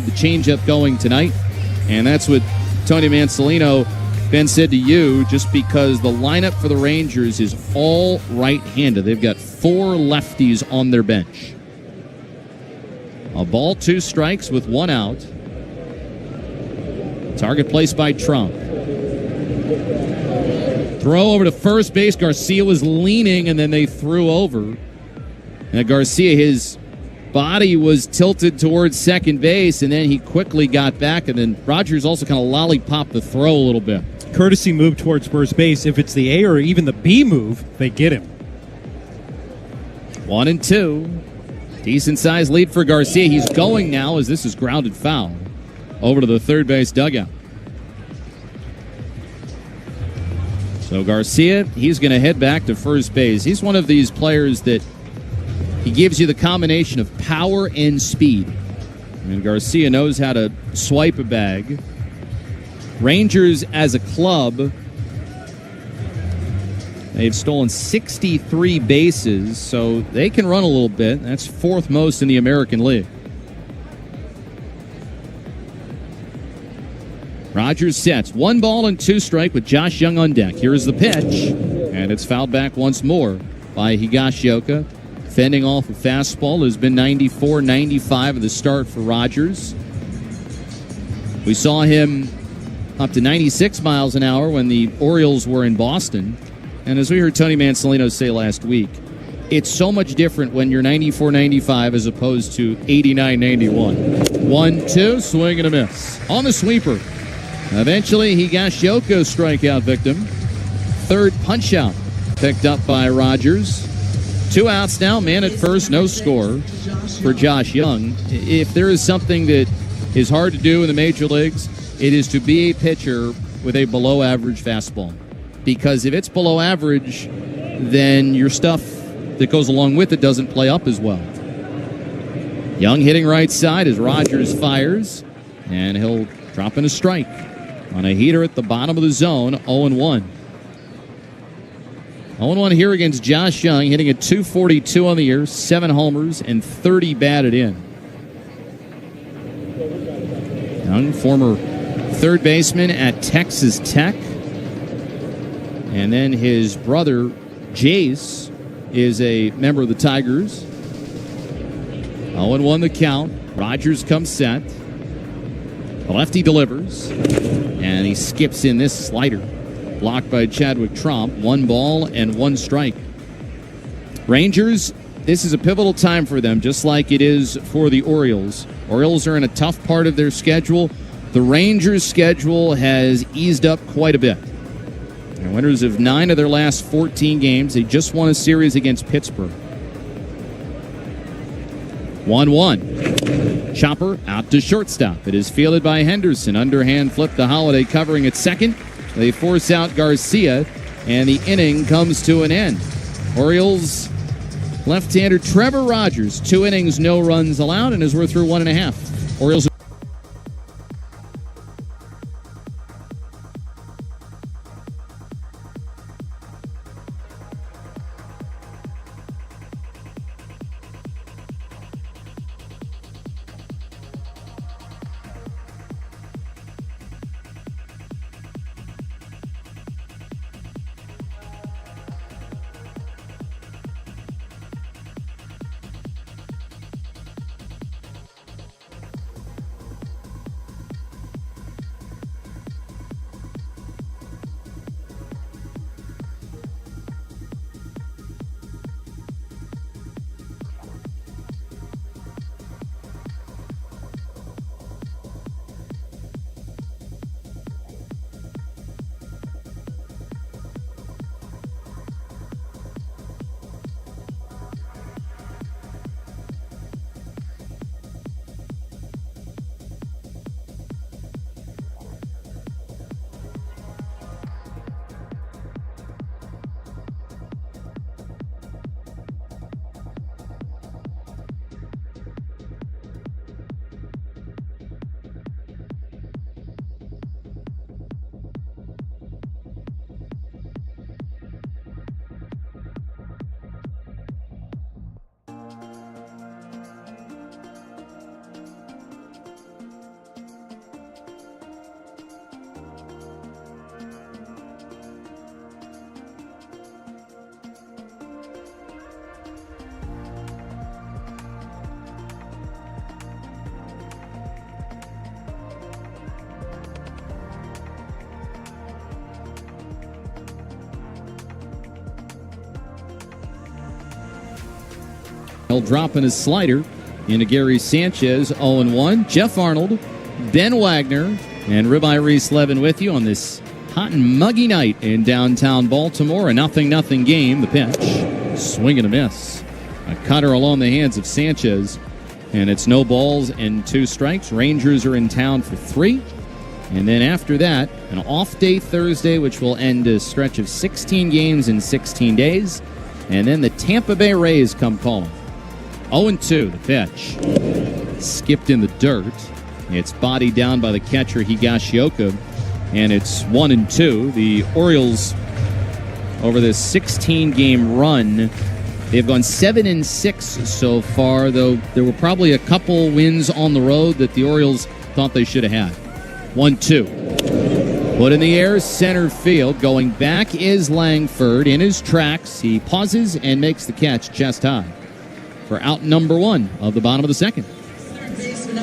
the changeup going tonight. And that's what Tony Mansolino, Ben, said to you, just because the lineup for the Rangers is all right-handed. They've got 4 lefties on their bench. A ball, 2 strikes with 1 out. Target placed by Trump. Throw over to first base. Garcia was leaning, and then they threw over. Now Garcia, his body was tilted towards second base, and then he quickly got back, and then Rogers also kind of lollipopped the throw a little bit. Courtesy move towards first base. If it's the A or even the B move, they get him. 1-2. Decent-sized lead for Garcia. He's going now as this is grounded foul over to the third base dugout. So Garcia, he's going to head back to first base. He's one of these players that he gives you the combination of power and speed. And Garcia knows how to swipe a bag. Rangers as a club, they've stolen 63 bases, so they can run a little bit. That's 4th most in the American League. Rogers sets 1 ball and 2 strike with Josh Young on deck. Here's the pitch, and it's fouled back once more by Higashioka. Fending off a fastball has been 94-95 of the start for Rogers. We saw him up to 96 miles an hour when the Orioles were in Boston. And as we heard Tony Mansolino say last week, it's so much different when you're 94-95 as opposed to 89-91. 1-2, swing and a miss. On the sweeper. Eventually, Higashioka strikeout victim. 3rd punch-out picked up by Rogers. 2 outs now, man at first, no score for Josh Young. If there is something that is hard to do in the major leagues, it is to be a pitcher with a below-average fastball. Because if it's below average, then your stuff that goes along with it doesn't play up as well. Young hitting right side as Rogers fires, and he'll drop in a strike on a heater at the bottom of the zone, 0-1. 0-1 here against Josh Young, hitting at .242 on the year, 7 homers, and 30 batted in. Young, former third baseman at Texas Tech. And then his brother, Jace, is a member of the Tigers. 0-1 the count. Rogers comes set. The lefty delivers. And he skips in this slider. Blocked by Chadwick Tromp. 1 ball and 1 strike. Rangers, this is a pivotal time for them, just like it is for the Orioles. Orioles are in a tough part of their schedule. The Rangers' schedule has eased up quite a bit. They're winners of 9 of their last 14 games. They just won a series against Pittsburgh. 1-1. Chopper out to shortstop. It is fielded by Henderson. Underhand flip to Holiday covering at second. They force out Garcia, and the inning comes to an end. Orioles left-hander Trevor Rogers, 2 innings, no runs allowed, and as we're through 1.5. Orioles. Arnold dropping his slider into Gary Sanchez, 0-1. Jeff Arnold, Ben Wagner, and Ribeye Reese Levin with you on this hot and muggy night in downtown Baltimore. A 0-0 game. The pitch. Swing and a miss. A cutter along the hands of Sanchez. And it's no balls and 2 strikes. Rangers are in town for 3. And then after that, an off day Thursday, which will end a stretch of 16 games in 16 days. And then the Tampa Bay Rays come calling. 0-2, the pitch. Skipped in the dirt. It's bodied down by the catcher, Higashioka. And it's 1-2. The Orioles, over this 16-game run, they've gone 7-6 so far, though there were probably a couple wins on the road that the Orioles thought they should have had. 1-2. Put in the air, center field. Going back is Langford. In his tracks, he pauses and makes the catch chest high for out number 1 of the bottom of the second.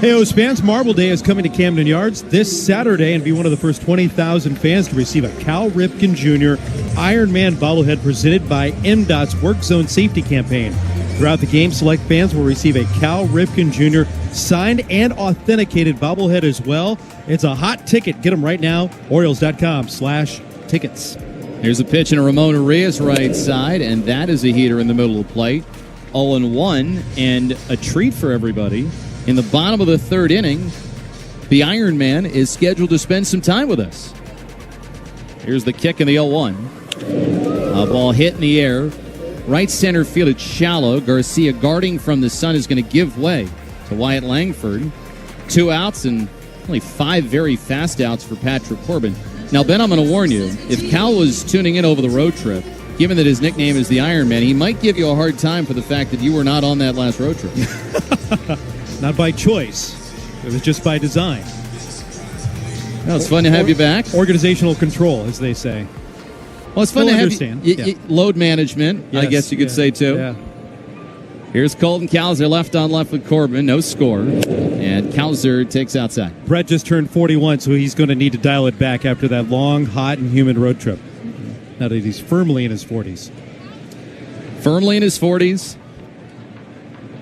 Hey, O's fans, Marble Day is coming to Camden Yards this Saturday, and be one of the first 20,000 fans to receive a Cal Ripken Jr. Iron Man bobblehead presented by MDOT's Work Zone Safety Campaign. Throughout the game, select fans will receive a Cal Ripken Jr. signed and authenticated bobblehead as well. It's a hot ticket. Get them right now. Orioles.com/tickets. Here's a pitch in a Ramon Arias right side, and that is a heater in the middle of the plate. 0-1, and a treat for everybody. In the bottom of the 3rd inning, the Iron Man is scheduled to spend some time with us. Here's the kick in the 0-1. A ball hit in the air. Right center field, it's shallow. Garcia, guarding from the sun, is going to give way to Wyatt Langford. 2 outs and only 5 very fast outs for Patrick Corbin. Now, Ben, I'm going to warn you, if Cal was tuning in over the road trip, given that his nickname is the Iron Man, he might give you a hard time for the fact that you were not on that last road trip. Not by choice. It was just by design. Well, it's fun to have you back. Organizational control, as they say. Well, it's fun to have understand. Load management, yes, I guess you could say, too. Yeah. Here's Colton Cowser, left on left with Corbin. No score. And Cowser takes outside. Brett just turned 41, so he's going to need to dial it back after that long, hot, and humid road trip. Now that he's firmly in his 40s. Firmly in his 40s.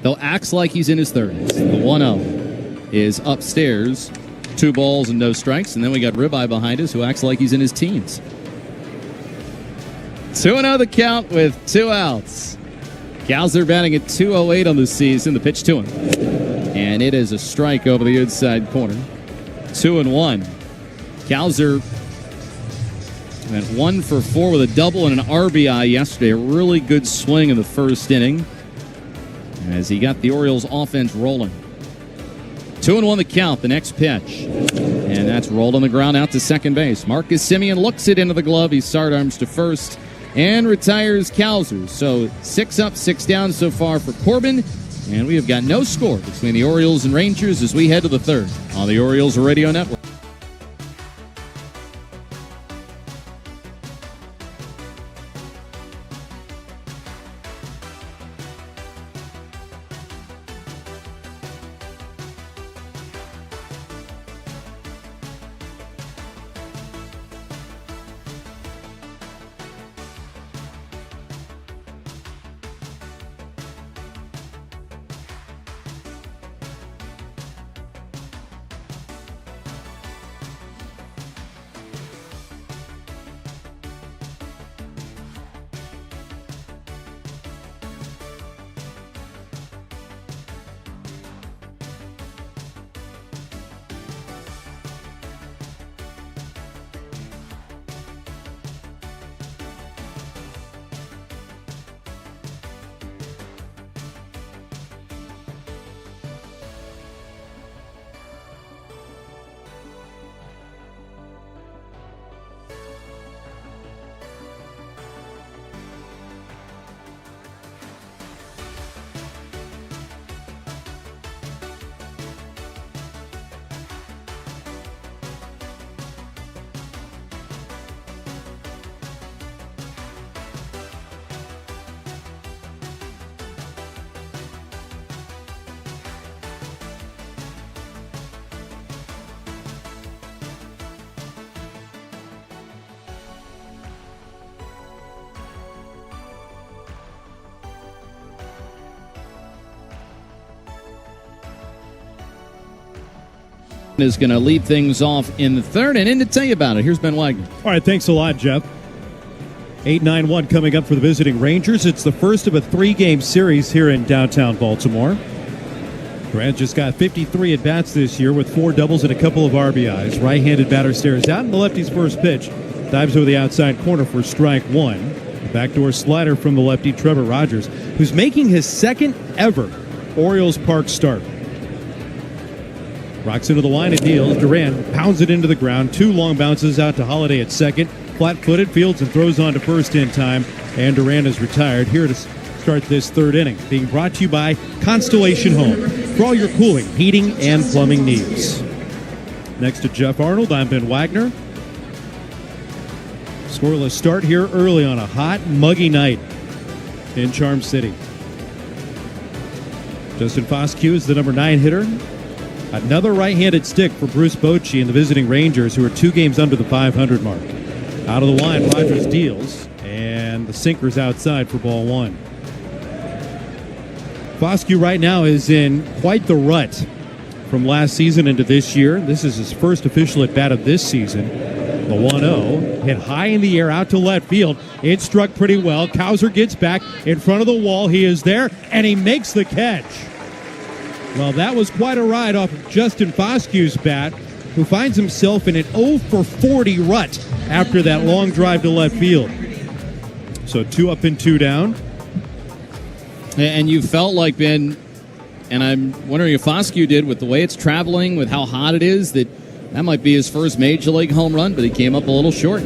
Though acts like he's in his 30s. The 1-0 is upstairs. 2 balls and no strikes. And then we got Ribeye behind us, who acts like he's in his teens. 2-0 the count with 2 outs. Cowser batting at .208 on the season. The pitch to him. And it is a strike over the inside corner. 2-1. Cowser went 1 for 4 with a double and an RBI yesterday. A really good swing in the first inning as he got the Orioles offense rolling. 2-1 the count. The next pitch. And that's rolled on the ground out to second base. Marcus Semien looks it into the glove. He sidearms to first and retires Cowser. So 6 up, 6 down so far for Corbin. And we have got no score between the Orioles and Rangers as we head to the 3rd on the Orioles Radio Network. is going to lead things off in the third. And in to tell you about it, here's Ben Wagner. All right, thanks a lot, Jeff. 8-9-1 coming up for the visiting Rangers. It's the first of a 3-game series here in downtown Baltimore. Durant just got 53 at-bats this year with 4 doubles and a couple of RBIs. Right-handed batter stares out, and the lefty's first pitch dives over the outside corner for strike 1. Backdoor slider from the lefty, Trevor Rogers, who's making his second ever Orioles Park start. Rocks into the line and deals. Durant pounds it into the ground. 2 long bounces out to Holiday at second. Flat-footed, fields and throws on to first in time. And Durant is retired. Here to start this third inning. Being brought to you by Constellation Home. For all your cooling, heating, and plumbing needs. Next to Jeff Arnold, I'm Ben Wagner. Scoreless start here early on a hot, muggy night in Charm City. Justin Foscue is the number 9 hitter. Another right-handed stick for Bruce Bochy and the visiting Rangers, who are 2 games under the 500 mark. Out of the line, Rogers deals, and the sinker's outside for ball 1. Foscue right now is in quite the rut from last season into this year. This is his first official at-bat of this season. The 1-0 hit high in the air out to left field. It struck pretty well. Cowser gets back in front of the wall. He is there, and he makes the catch. Well, that was quite a ride off of Justin Foscue's bat, who finds himself in an 0-for-40 rut after that long drive to left field. So 2 up and 2 down. And you felt like, Ben, and I'm wondering if Foscue did with the way it's traveling, with how hot it is, that might be his first major league home run, but he came up a little short.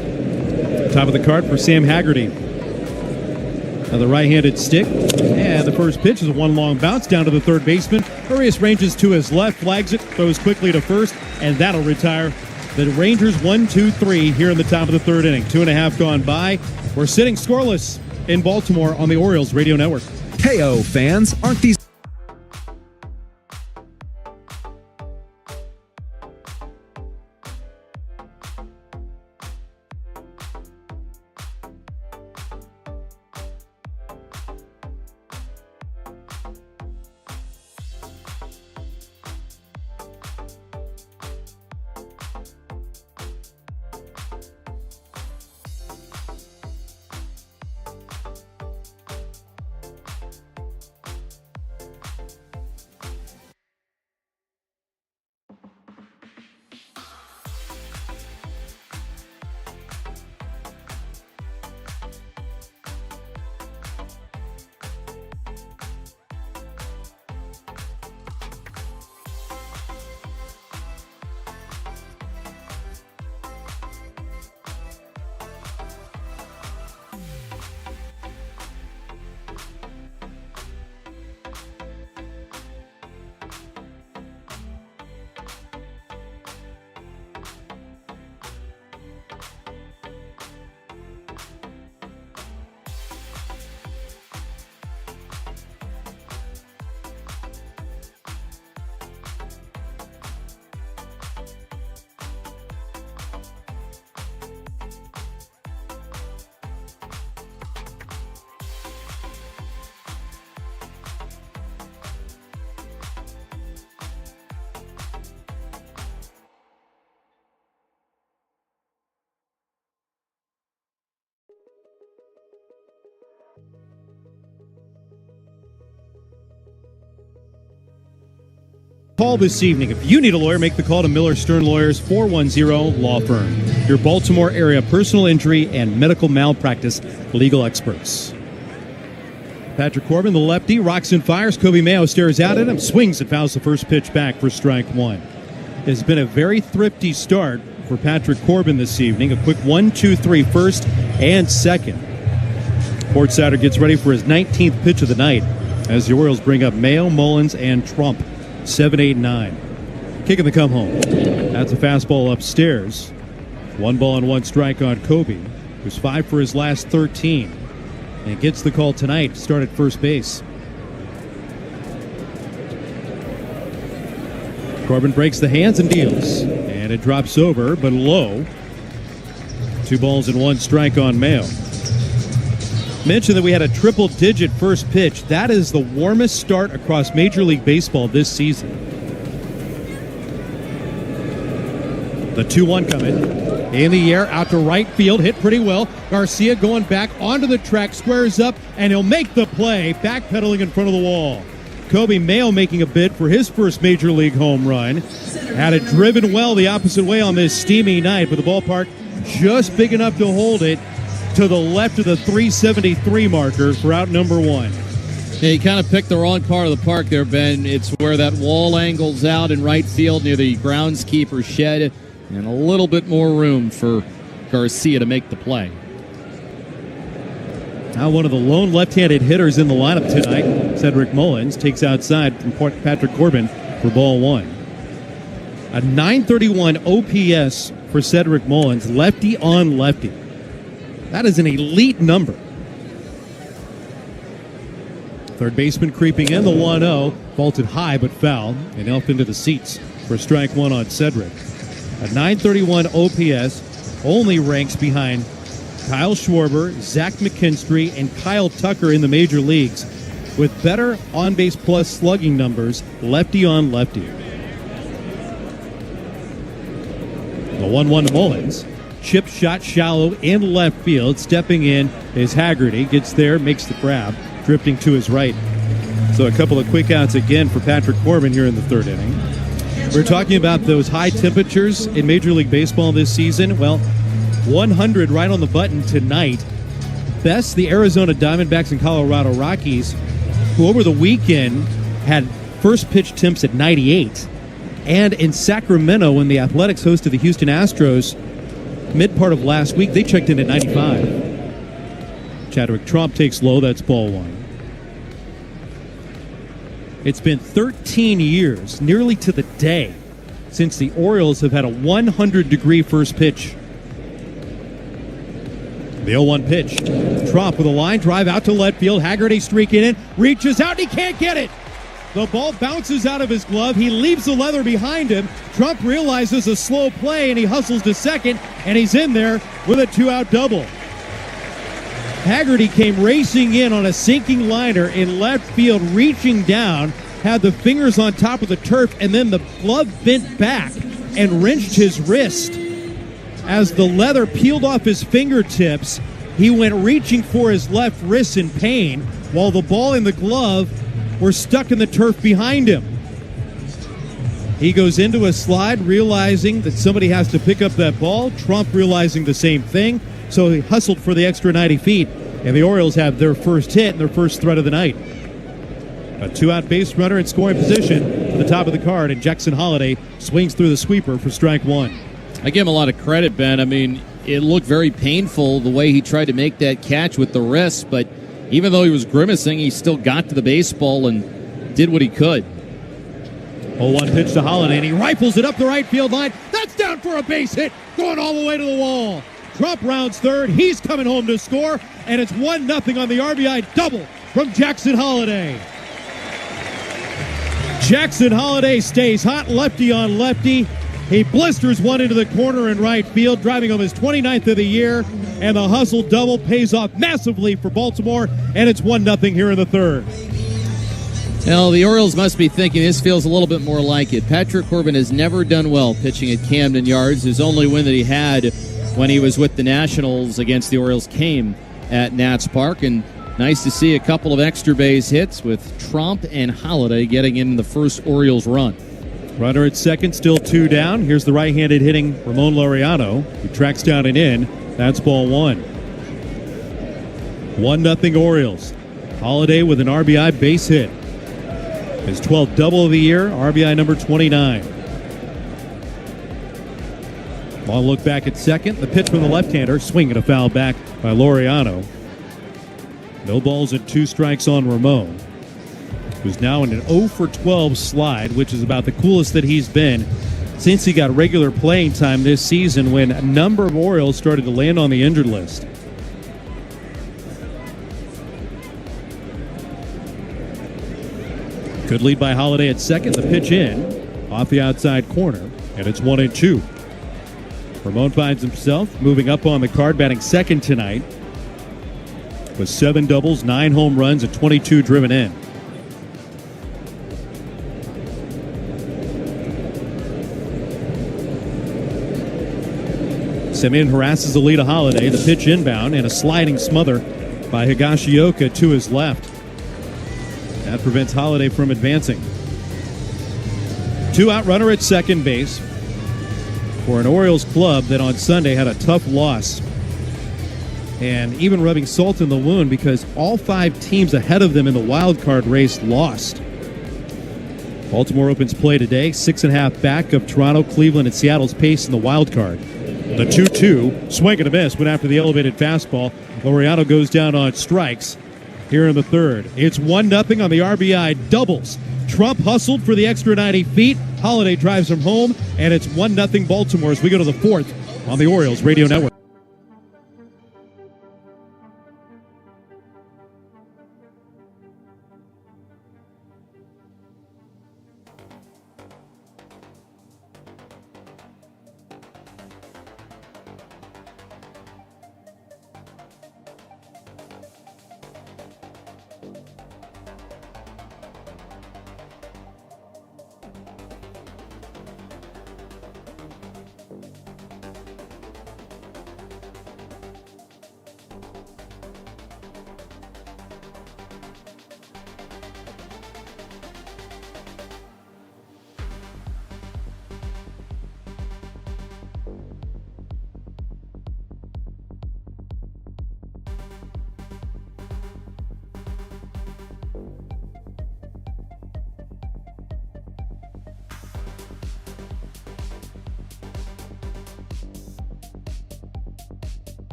Top of the card for Sam Haggerty. Now the right-handed stick, and the first pitch is a 1 long bounce down to the third baseman. Urias ranges to his left, flags it, throws quickly to first, and that'll retire the Rangers 1-2-3 here in the top of the third inning. 2.5 gone by. We're sitting scoreless in Baltimore on the Orioles Radio Network. KO fans, aren't these... Call this evening. If you need a lawyer, make the call to Miller Stern Lawyers, 410 Law Firm. Your Baltimore area personal injury and medical malpractice legal experts. Patrick Corbin, the lefty, rocks and fires. Kobe Mayo stares out at him, swings and fouls the first pitch back for strike 1. It has been a very thrifty start for Patrick Corbin this evening. A quick 1-2-3 first and second. Portsider gets ready for his 19th pitch of the night as the Orioles bring up Mayo, Mullins, and Trump. 7, 8, 9. Kicking the come home. That's a fastball upstairs. 1 ball and 1 strike on Kobe, who's 5 for his last 13. And gets the call tonight to start at first base. Corbin breaks the hands and deals. And it drops over, but low. 2 balls and 1 strike on Mayo. Mentioned that we had a triple-digit first pitch. That is the warmest start across Major League Baseball this season. The 2-1 coming. In the air, out to right field, hit pretty well. Garcia going back onto the track, squares up, and he'll make the play, backpedaling in front of the wall. Kobe Mayo making a bid for his first Major League home run. Had it driven well the opposite way on this steamy night, but the ballpark just big enough to hold it to the left of the 373 marker for out number 1. Yeah, you kind of picked the wrong part of the park there, Ben. It's where that wall angles out in right field near the groundskeeper shed, and a little bit more room for Garcia to make the play. Now one of the lone left-handed hitters in the lineup tonight, Cedric Mullins, takes outside from Patrick Corbin for ball 1. A 931 OPS for Cedric Mullins, lefty on lefty. That is an elite number. Third baseman creeping in, the 1-0, vaulted high but foul, and elfed into the seats for strike 1 on Cedric. A 931 OPS only ranks behind Kyle Schwarber, Zach McKinstry, and Kyle Tucker in the major leagues with better on-base plus slugging numbers, lefty on lefty. The 1-1 to Mullins. Chip shot shallow in left field. Stepping in is Haggerty. Gets there, makes the grab, drifting to his right. So a couple of quick outs again for Patrick Corbin here in the third inning. We're talking about those high temperatures in Major League Baseball this season. Well, 100 right on the button tonight. Best, the Arizona Diamondbacks and Colorado Rockies, who over the weekend had first pitch temps at 98. And in Sacramento, when the Athletics hosted the Houston Astros, mid part of last week, they checked in at 95. Chadwick Tromp takes low. That's ball 1. It's been 13 years, nearly to the day, since the Orioles have had a 100-degree first pitch. The 0-1 pitch. Tromp with a line drive out to left field. Haggerty streaking in, reaches out, and he can't get it. The ball bounces out of his glove. He leaves the leather behind him. Trump realizes a slow play, and he hustles to second, and he's in there with a 2-out double. Haggerty came racing in on a sinking liner in left field, reaching down, had the fingers on top of the turf, and then the glove bent back and wrenched his wrist. As the leather peeled off his fingertips, he went reaching for his left wrist in pain, while the ball and the glove were stuck in the turf behind him. He goes into a slide, realizing that somebody has to pick up that ball. Trump realizing the same thing, so he hustled for the extra 90 feet, and the Orioles have their first hit and their first threat of the night. A 2-out base runner in scoring position to the top of the card, and Jackson Holliday swings through the sweeper for strike 1. I give him a lot of credit, Ben. I mean, it looked very painful the way he tried to make that catch with the wrist, but even though he was grimacing, he still got to the baseball and did what he could. 0-1 pitch to Holliday, and he rifles it up the right field line. That's down for a base hit, going all the way to the wall. Trump rounds third. He's coming home to score, and it's 1-0 on the RBI double from Jackson Holliday. Jackson Holliday stays hot, lefty on lefty. He blisters one into the corner in right field, driving home his 29th of the year, and the hustle double pays off massively for Baltimore, and it's 1-0 here in the third. Now, the Orioles must be thinking this feels a little bit more like it. Patrick Corbin has never done well pitching at Camden Yards. His only win that he had when he was with the Nationals against the Orioles came at Nats Park, and nice to see a couple of extra base hits with Tromp and Holliday getting in the first Orioles run. Runner at second, still 2 down. Here's the right-handed hitting Ramon Laureano, who tracks down and in. That's ball 1. 1-0 Orioles. Holliday with an RBI base hit. His 12th double of the year, RBI number 29. Long look back at second. The pitch from the left-hander, swinging a foul back by Laureano. No balls and 2 strikes on Ramon, who's now in an 0-for-12 slide, which is about the coolest that he's been since he got regular playing time this season, when a number of Orioles started to land on the injured list. Good lead by Holliday at second. The pitch in off the outside corner, and it's 1-2. Ramon finds himself moving up on the card, batting second tonight with 7 doubles, 9 home runs, and 22 driven in. Semien harasses Alita Holiday. The pitch inbound and a sliding smother by Higashioka to his left. That prevents Holiday from advancing. 2-out runner at second base for an Orioles club that on Sunday had a tough loss. And even rubbing salt in the wound because all 5 teams ahead of them in the wild card race lost. Baltimore opens play today, 6.5 back of Toronto, Cleveland, and Seattle's pace in the wild card. The 2-2, swing and a miss, went after the elevated fastball. Laureano goes down on strikes here in the third. It's 1-0 on the RBI doubles. Trump hustled for the extra 90 feet. Holiday drives him home, and it's 1-0 Baltimore as we go to the fourth on the Orioles Radio Network.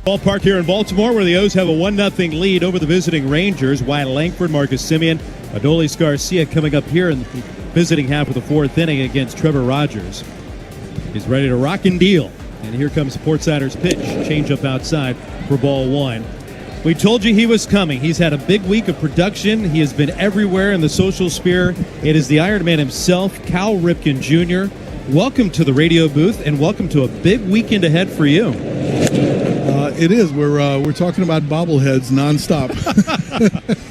Ballpark here in Baltimore, where the O's have a 1-0 lead over the visiting Rangers. Wyatt Langford, Marcus Semien, Adolis Garcia coming up here in the visiting half of the fourth inning against Trevor Rogers. He's ready to rock and deal. And here comes Portsider's pitch. Change up outside for ball one. We told you he was coming. He's had a big week of production. He has been everywhere in the social sphere. It is the Iron Man himself, Cal Ripken Jr. Welcome to the radio booth, and welcome to a big weekend ahead for you. It is. We're talking about bobbleheads nonstop.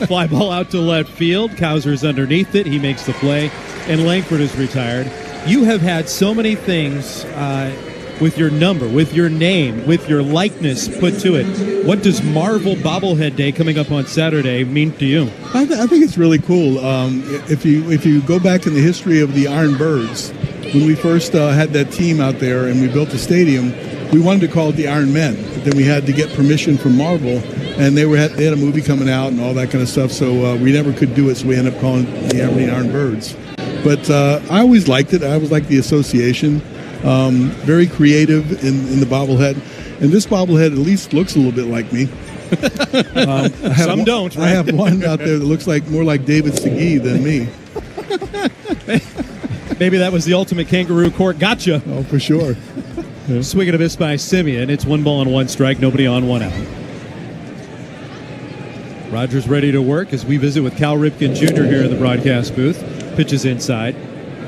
Fly ball out to left field. Kauser's underneath it. He makes the play, and Langford is retired. You have had so many things with your number, with your name, with your likeness put to it. What does Marvel Bobblehead Day coming up on Saturday mean to you? I think it's really cool. If you go back in the history of the Iron Birds, when we first had that team out there and we built the stadium, we wanted to call it the Iron Men, but then we had to get permission from Marvel, and they had a movie coming out and all that kind of stuff, so we never could do it, so we ended up calling it the Aberdeen Iron Birds. But I always liked it. I always liked the association. Very creative in the bobblehead, and this bobblehead at least looks a little bit like me. Some don't, right? I have one out there that looks more like David Segui than me. Maybe that was the ultimate kangaroo court gotcha. Oh, for sure. Yeah. Swing and a miss by Semien. It's 1-1 strike, nobody on, 1 out. Rogers ready to work as we visit with Cal Ripken Jr. here in the broadcast booth. Pitches inside.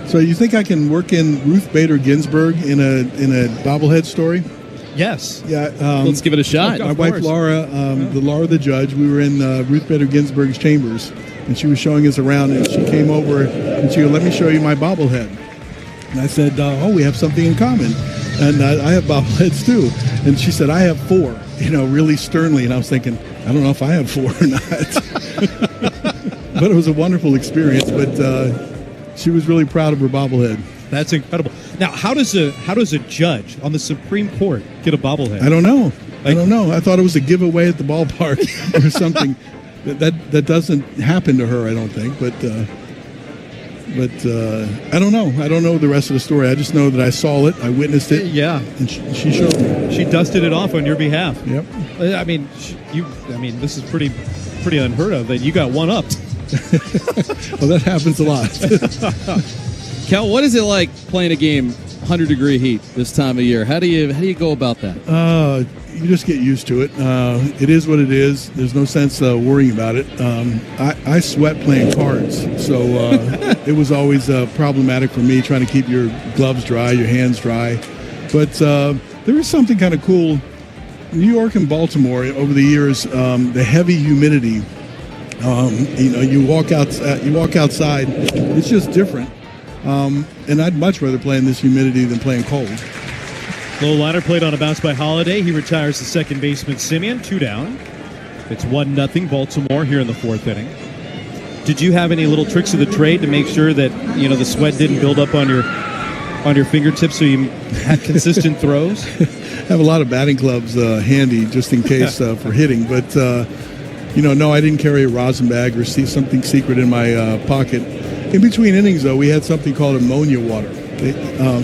So you think I can work in Ruth Bader Ginsburg in a bobblehead story? Yes. Yeah. Let's give it a shot. My wife Laura, the judge, we were in Ruth Bader Ginsburg's chambers, and she was showing us around, and she came over and she goes, "Let me show you my bobblehead." And I said, we have something in common. And I have bobbleheads too. And she said, "I have 4," really sternly. And I was thinking, I don't know if I have 4 or not. But it was a wonderful experience. But she was really proud of her bobblehead. That's incredible. Now, how does a judge on the Supreme Court get a bobblehead? I don't know. I thought it was a giveaway at the ballpark or something. That doesn't happen to her, I don't think. But But I don't know. I don't know the rest of the story. I just know that I saw it, I witnessed it. Yeah, and she showed me. She dusted it off on your behalf. Yep. I mean, this is pretty unheard of. That you got one up. Well, that happens a lot. Cal, what is it like playing a game 100-degree heat this time of year? How do you go about that? You just get used to it. It is what it is. There's no sense worrying about it. I sweat playing cards, so it was always problematic for me trying to keep your gloves dry, your hands dry. But there is something kind of cool. New York and Baltimore over the years, the heavy humidity. You walk outside. It's just different. And I'd much rather play in this humidity than playing cold. Low liner played on a bounce by Holiday. He retires the second baseman Simeon, 2 down. It's 1-0 Baltimore here in the 4th inning. Did you have any little tricks of the trade to make sure that the sweat didn't build up on your fingertips so you had consistent throws? I have a lot of batting gloves handy just in case for hitting, but no, I didn't carry a rosin bag or see something secret in my pocket. In between innings, though, we had something called ammonia water.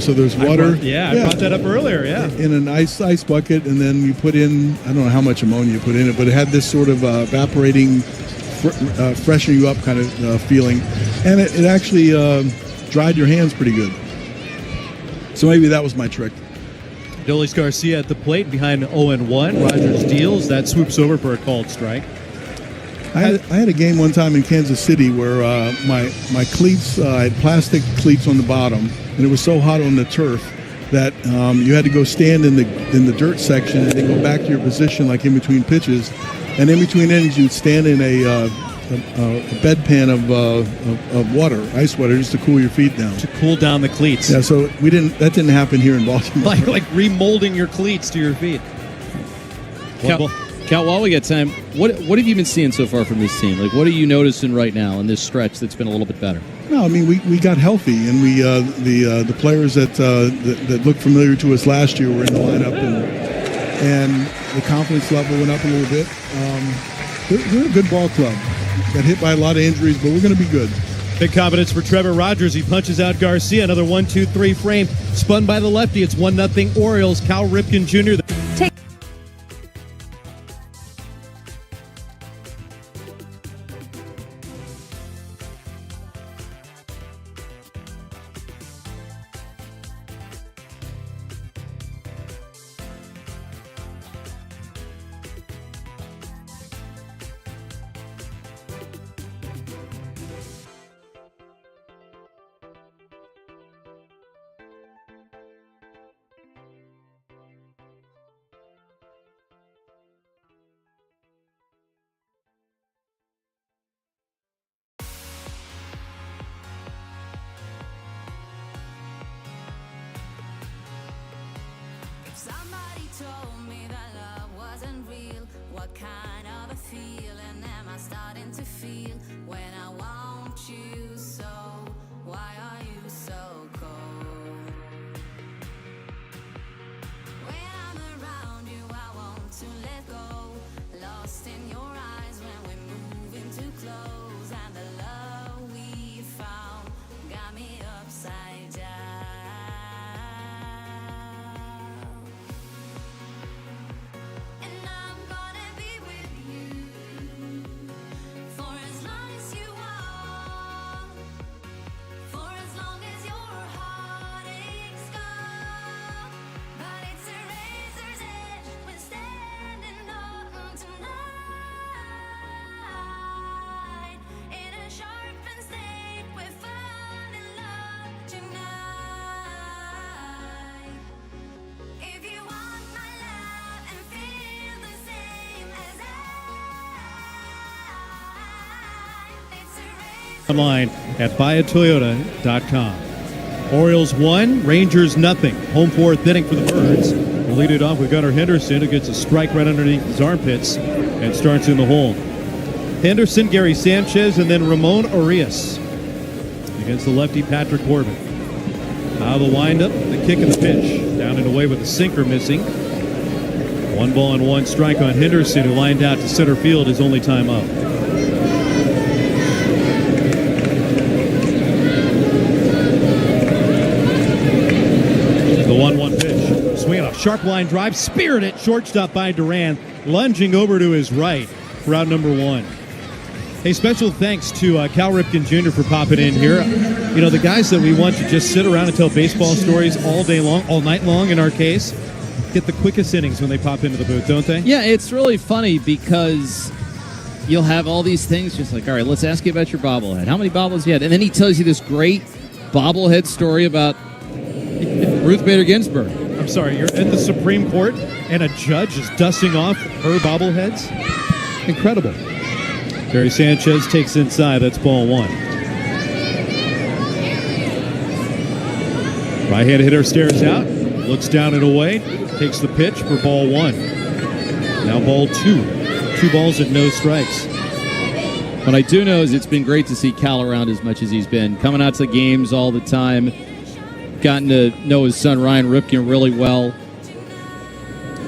So there's water. I brought that up earlier, in an ice bucket, and then you put in, I don't know how much ammonia you put in it, but it had this sort of evaporating, freshen you up kind of feeling. And it actually dried your hands pretty good. So maybe that was my trick. Dolis Garcia at the plate behind 0-1. Rogers deals. That swoops over for a called strike. I had a game one time in Kansas City where my cleats, I had plastic cleats on the bottom, and it was so hot on the turf that you had to go stand in the dirt section and then go back to your position like in between pitches. And in between innings, you'd stand in a bedpan of water, ice water, just to cool your feet down. To cool down the cleats. Yeah, so that didn't happen here in Baltimore. like remolding your cleats to your feet. Cal, while we got time, what have you been seeing so far from this team? Like, what are you noticing right now in this stretch that's been a little bit better? No, I mean we got healthy, and we the players that looked familiar to us last year were in the lineup, and the confidence level went up a little bit. We're a good ball club. Got hit by a lot of injuries, but we're going to be good. Big confidence for Trevor Rogers. He punches out Garcia. Another 1-2-3 frame spun by the lefty. It's 1-0 Orioles. Cal Ripken Jr. Somebody told me that love wasn't real. What kind of a feeling am I starting to feel when I want you so? Why are you so cold? When I'm around you, I want to let go. Lost in your eyes when we're moving too close, and the love we found got me upside down. Online at buyatoyota.com. Orioles 1, Rangers 0. Home 4th inning for the Birds. We'll lead it off with Gunnar Henderson, who gets a strike right underneath his armpits and starts in the hole. Henderson, Gary Sanchez, and then Ramon Arias against the lefty Patrick Corbin. Out of the windup, the kick and the pitch. Down and away with the sinker missing. 1-1 strike on Henderson, who lined out to center field his only time up. sharp line drive, speared it, shortstop by Duran, lunging over to his right for out number 1. Hey, special thanks to Cal Ripken Jr. for popping in here. You know, the guys that we want to just sit around and tell baseball stories all day long, all night long in our case, get the quickest innings when they pop into the booth, don't they? Yeah, it's really funny because you'll have all these things just like, all right, let's ask you about your bobblehead. How many bobbleheads you had? And then he tells you this great bobblehead story about Ruth Bader Ginsburg. I'm sorry, you're at the Supreme Court and a judge is dusting off her bobbleheads? Incredible. Gary Sanchez takes inside. That's ball 1. Right-handed hitter stares out, looks down and away, takes the pitch for ball 1. Now ball 2. 2 balls and no strikes. What I do know is it's been great to see Cal around as much as he's been. Coming out to the games all the time. Gotten to know his son Ryan Ripken really well.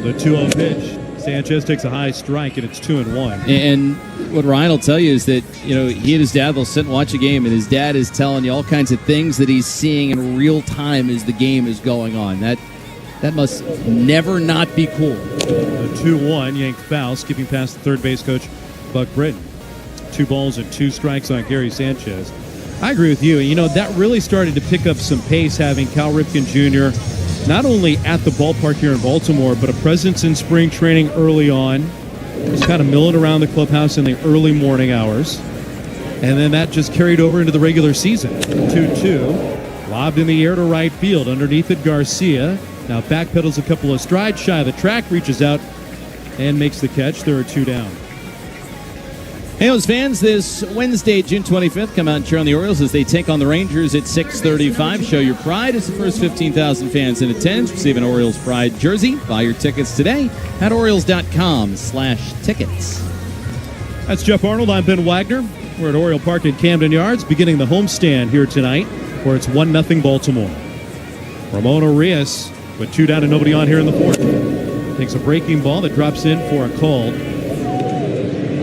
The 2-0 pitch. Sanchez takes a high strike, and it's 2-1. And what Ryan will tell you is that, you know, he and his dad will sit and watch a game, and his dad is telling you all kinds of things that he's seeing in real time as the game is going on. That must never not be cool. The 2-1 yanked foul, skipping past the third base coach, Buck Britton. 2 balls and 2 strikes on Gary Sanchez. I agree with you. You know, that really started to pick up some pace having Cal Ripken Jr. not only at the ballpark here in Baltimore, but a presence in spring training early on. Just kind of milling around the clubhouse in the early morning hours. And then that just carried over into the regular season. 2-2. Lobbed in the air to right field. Underneath it, Garcia. Now backpedals a couple of strides shy of the track, reaches out and makes the catch. There are 2 down. Hey, those fans, this Wednesday, June 25th, come out and cheer on the Orioles as they take on the Rangers at 6:35. Show your pride as the first 15,000 fans in attendance receive an Orioles Pride jersey. Buy your tickets today at Orioles.com/tickets. That's Jeff Arnold. I'm Ben Wagner. We're at Oriole Park in Camden Yards, beginning the homestand here tonight, where it's 1-0 Baltimore. Ramon Arias with 2 down and nobody on here in the 4th. Takes a breaking ball that drops in for a call.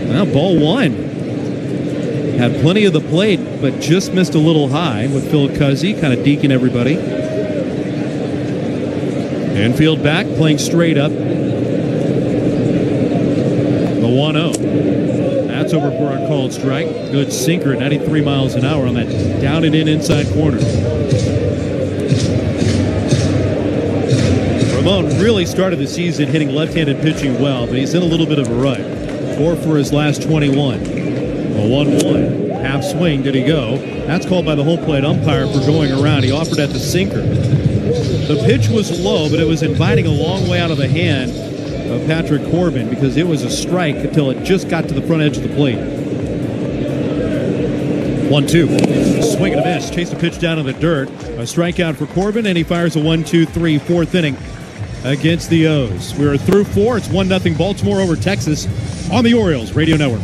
Now ball 1. Had plenty of the plate, but just missed a little high with Phil Cuzzy kind of deking everybody. Infield back, playing straight up. The 1-0. That's over for our called strike. Good sinker at 93 miles an hour on that down and in inside corner. Ramon really started the season hitting left-handed pitching well, but he's in a little bit of a rut. 4 for his last 21. A 1-1. Half swing, did he go? That's called by the home plate umpire for going around. He offered at the sinker. The pitch was low, but it was inviting a long way out of the hand of Patrick Corbin because it was a strike until it just got to the front edge of the plate. 1-2. Swing and a miss. Chase the pitch down in the dirt. A strikeout for Corbin, and he fires a 1-2-3 4th inning against the O's. We're through 4. It's 1-0 Baltimore over Texas on the Orioles Radio Network.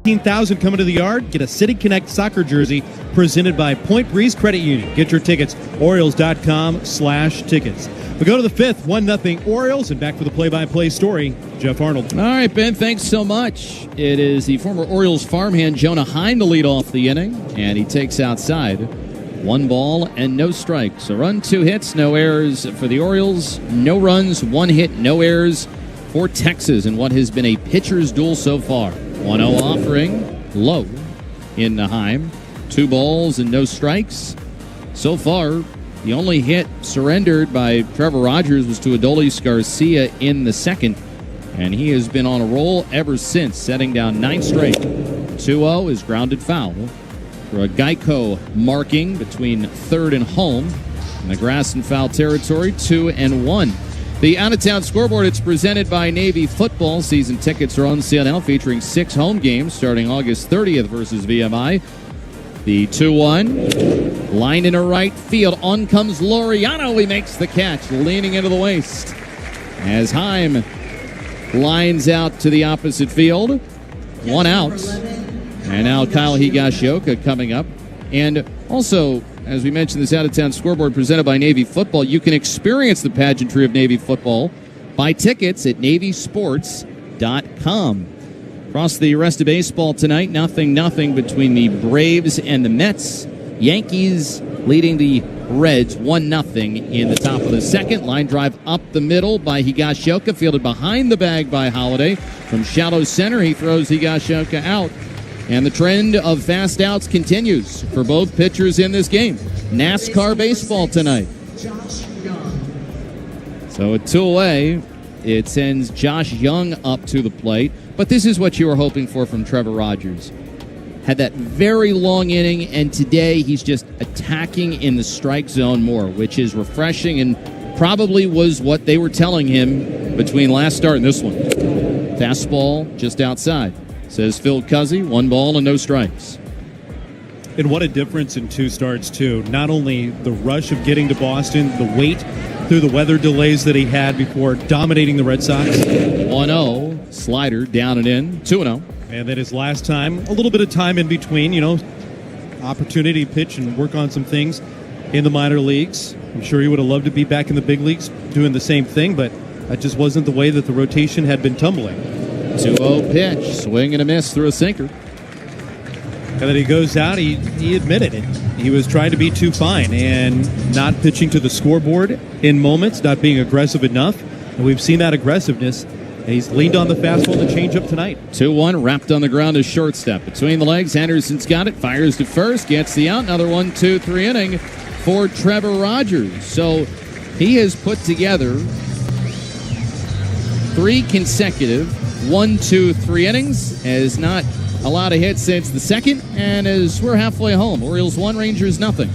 15,000 coming to the yard. Get a City Connect soccer jersey presented by Point Breeze Credit Union. Get your tickets, Orioles.com/tickets. We go to the fifth, 1-0 Orioles, and back for the play-by-play story, Jeff Arnold. All right, Ben, thanks so much. It is the former Orioles farmhand Jonah Heim to lead off the inning, and he takes outside. 1 ball and no strikes. A run, 2 hits, no errors for the Orioles. No runs, 1 hit, no errors for Texas in what has been a pitcher's duel so far. 1-0 offering, low in Heim. 2 balls and no strikes. So far, the only hit surrendered by Trevor Rogers was to Adolis Garcia in the second, and he has been on a roll ever since, setting down 9 straight. 2-0 is grounded foul for a Geico marking between third and home in the grass and foul territory, 2-1. The out-of-town scoreboard, it's presented by Navy Football. Season tickets are on sale now, featuring 6 home games starting August 30th versus VMI. The 2-1, lined into right field. On comes Laureano. He makes the catch, leaning into the waist. As Heim lines out to the opposite field. 1 out. And now Kyle Higashioka coming up. And also, as we mentioned, this out-of-town scoreboard presented by Navy Football. You can experience the pageantry of Navy Football. Buy tickets at NavySports.com. Across the rest of baseball tonight, 0-0 between the Braves and the Mets. Yankees leading the Reds 1-0 in the top of the second. Line drive up the middle by Higashioka, fielded behind the bag by Holiday. From shallow center, he throws Higashioka out. And the trend of fast outs continues for both pitchers in this game. NASCAR baseball tonight. So at 2 away, it sends Josh Young up to the plate. But this is what you were hoping for from Trevor Rogers. Had that very long inning, and today he's just attacking in the strike zone more, which is refreshing and probably was what they were telling him between last start and this one. Fastball just outside, says Phil Cuzzy. 1 ball and no strikes. And what a difference in 2 starts, too. Not only the rush of getting to Boston, the wait through the weather delays that he had before dominating the Red Sox. 1-0, slider down and in, 2-0. And then his last time, a little bit of time in between, opportunity to pitch and work on some things in the minor leagues. I'm sure he would have loved to be back in the big leagues doing the same thing, but that just wasn't the way that the rotation had been tumbling. 2-0 pitch, swing and a miss through a sinker. And then he goes out, he admitted it. He was trying to be too fine and not pitching to the scoreboard in moments, not being aggressive enough. And we've seen that aggressiveness. And he's leaned on the fastball and the changeup tonight. 2-1, wrapped on the ground to shortstop. Between the legs, Henderson's got it, fires to first, gets the out. Another 1-2-3 inning for Trevor Rogers. So he has put together 3 consecutive 1-2-3 innings. Has not allowed a hit since the second, and as we're halfway home, Orioles 1, Rangers 0.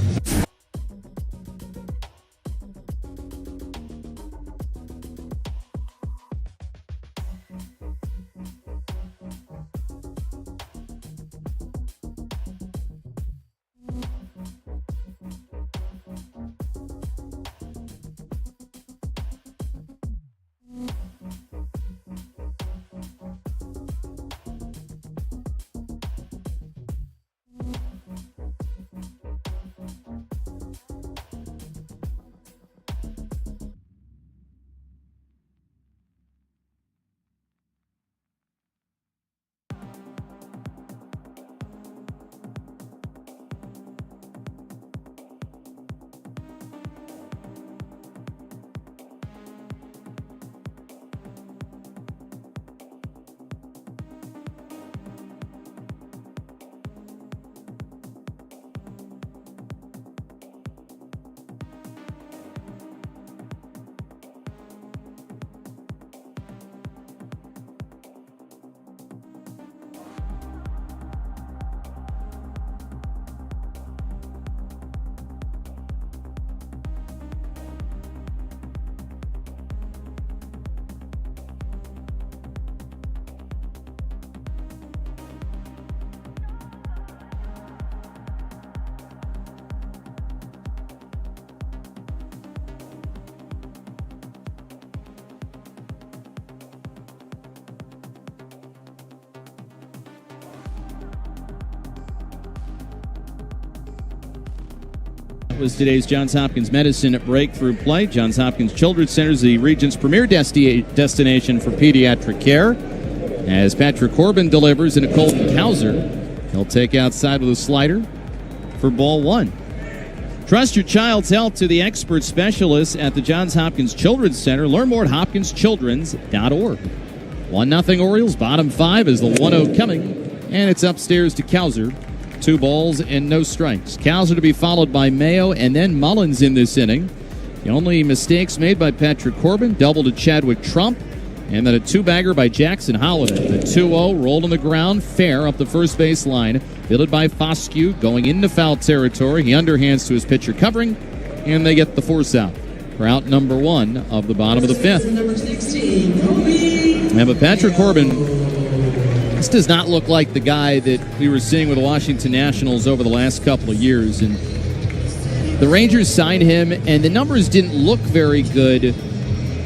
was today's Johns Hopkins Medicine Breakthrough Play. Johns Hopkins Children's Center is the region's premier destination for pediatric care. As Patrick Corbin delivers into Colton Kauser, he'll take outside with a slider for ball one. Trust your child's health to the expert specialists at the Johns Hopkins Children's Center. Learn more at hopkinschildrens.org. 1-0 Orioles, bottom 5 is the 1-0 coming, and it's upstairs to Kauser. 2 balls and no strikes. Kauser to be followed by Mayo and then Mullins in this inning. The only mistakes made by Patrick Corbin, double to Chadwick Trump, and then a 2-bagger by Jackson Holliday. The 2-0 rolled on the ground, fair up the first base line. Fielded by Foscue, going into foul territory. He underhands to his pitcher covering, and they get the force out for out number 1 of the bottom of the 5th. Yeah, but Patrick Corbin, this does not look like the guy that we were seeing with the Washington Nationals over the last couple of years. And the Rangers signed him, and the numbers didn't look very good,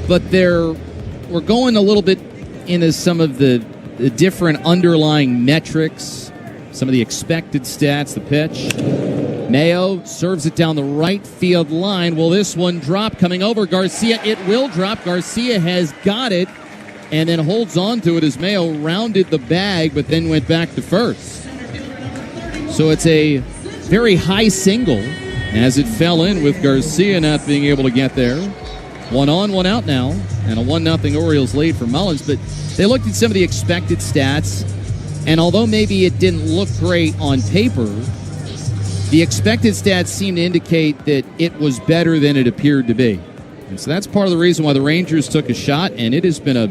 but we're going a little bit into some of the different underlying metrics, some of the expected stats, the pitch. Mayo serves it down the right field line. Will this one drop? Coming over Garcia. It will drop. Garcia has got it and then holds on to it as Mayo rounded the bag, but then went back to first. So it's a very high single as it fell in with Garcia not being able to get there. 1 on, 1 out now, and a 1-0 Orioles lead for Mullins. But they looked at some of the expected stats, and although maybe it didn't look great on paper, the expected stats seem to indicate that it was better than it appeared to be. And so that's part of the reason why the Rangers took a shot, and it has been a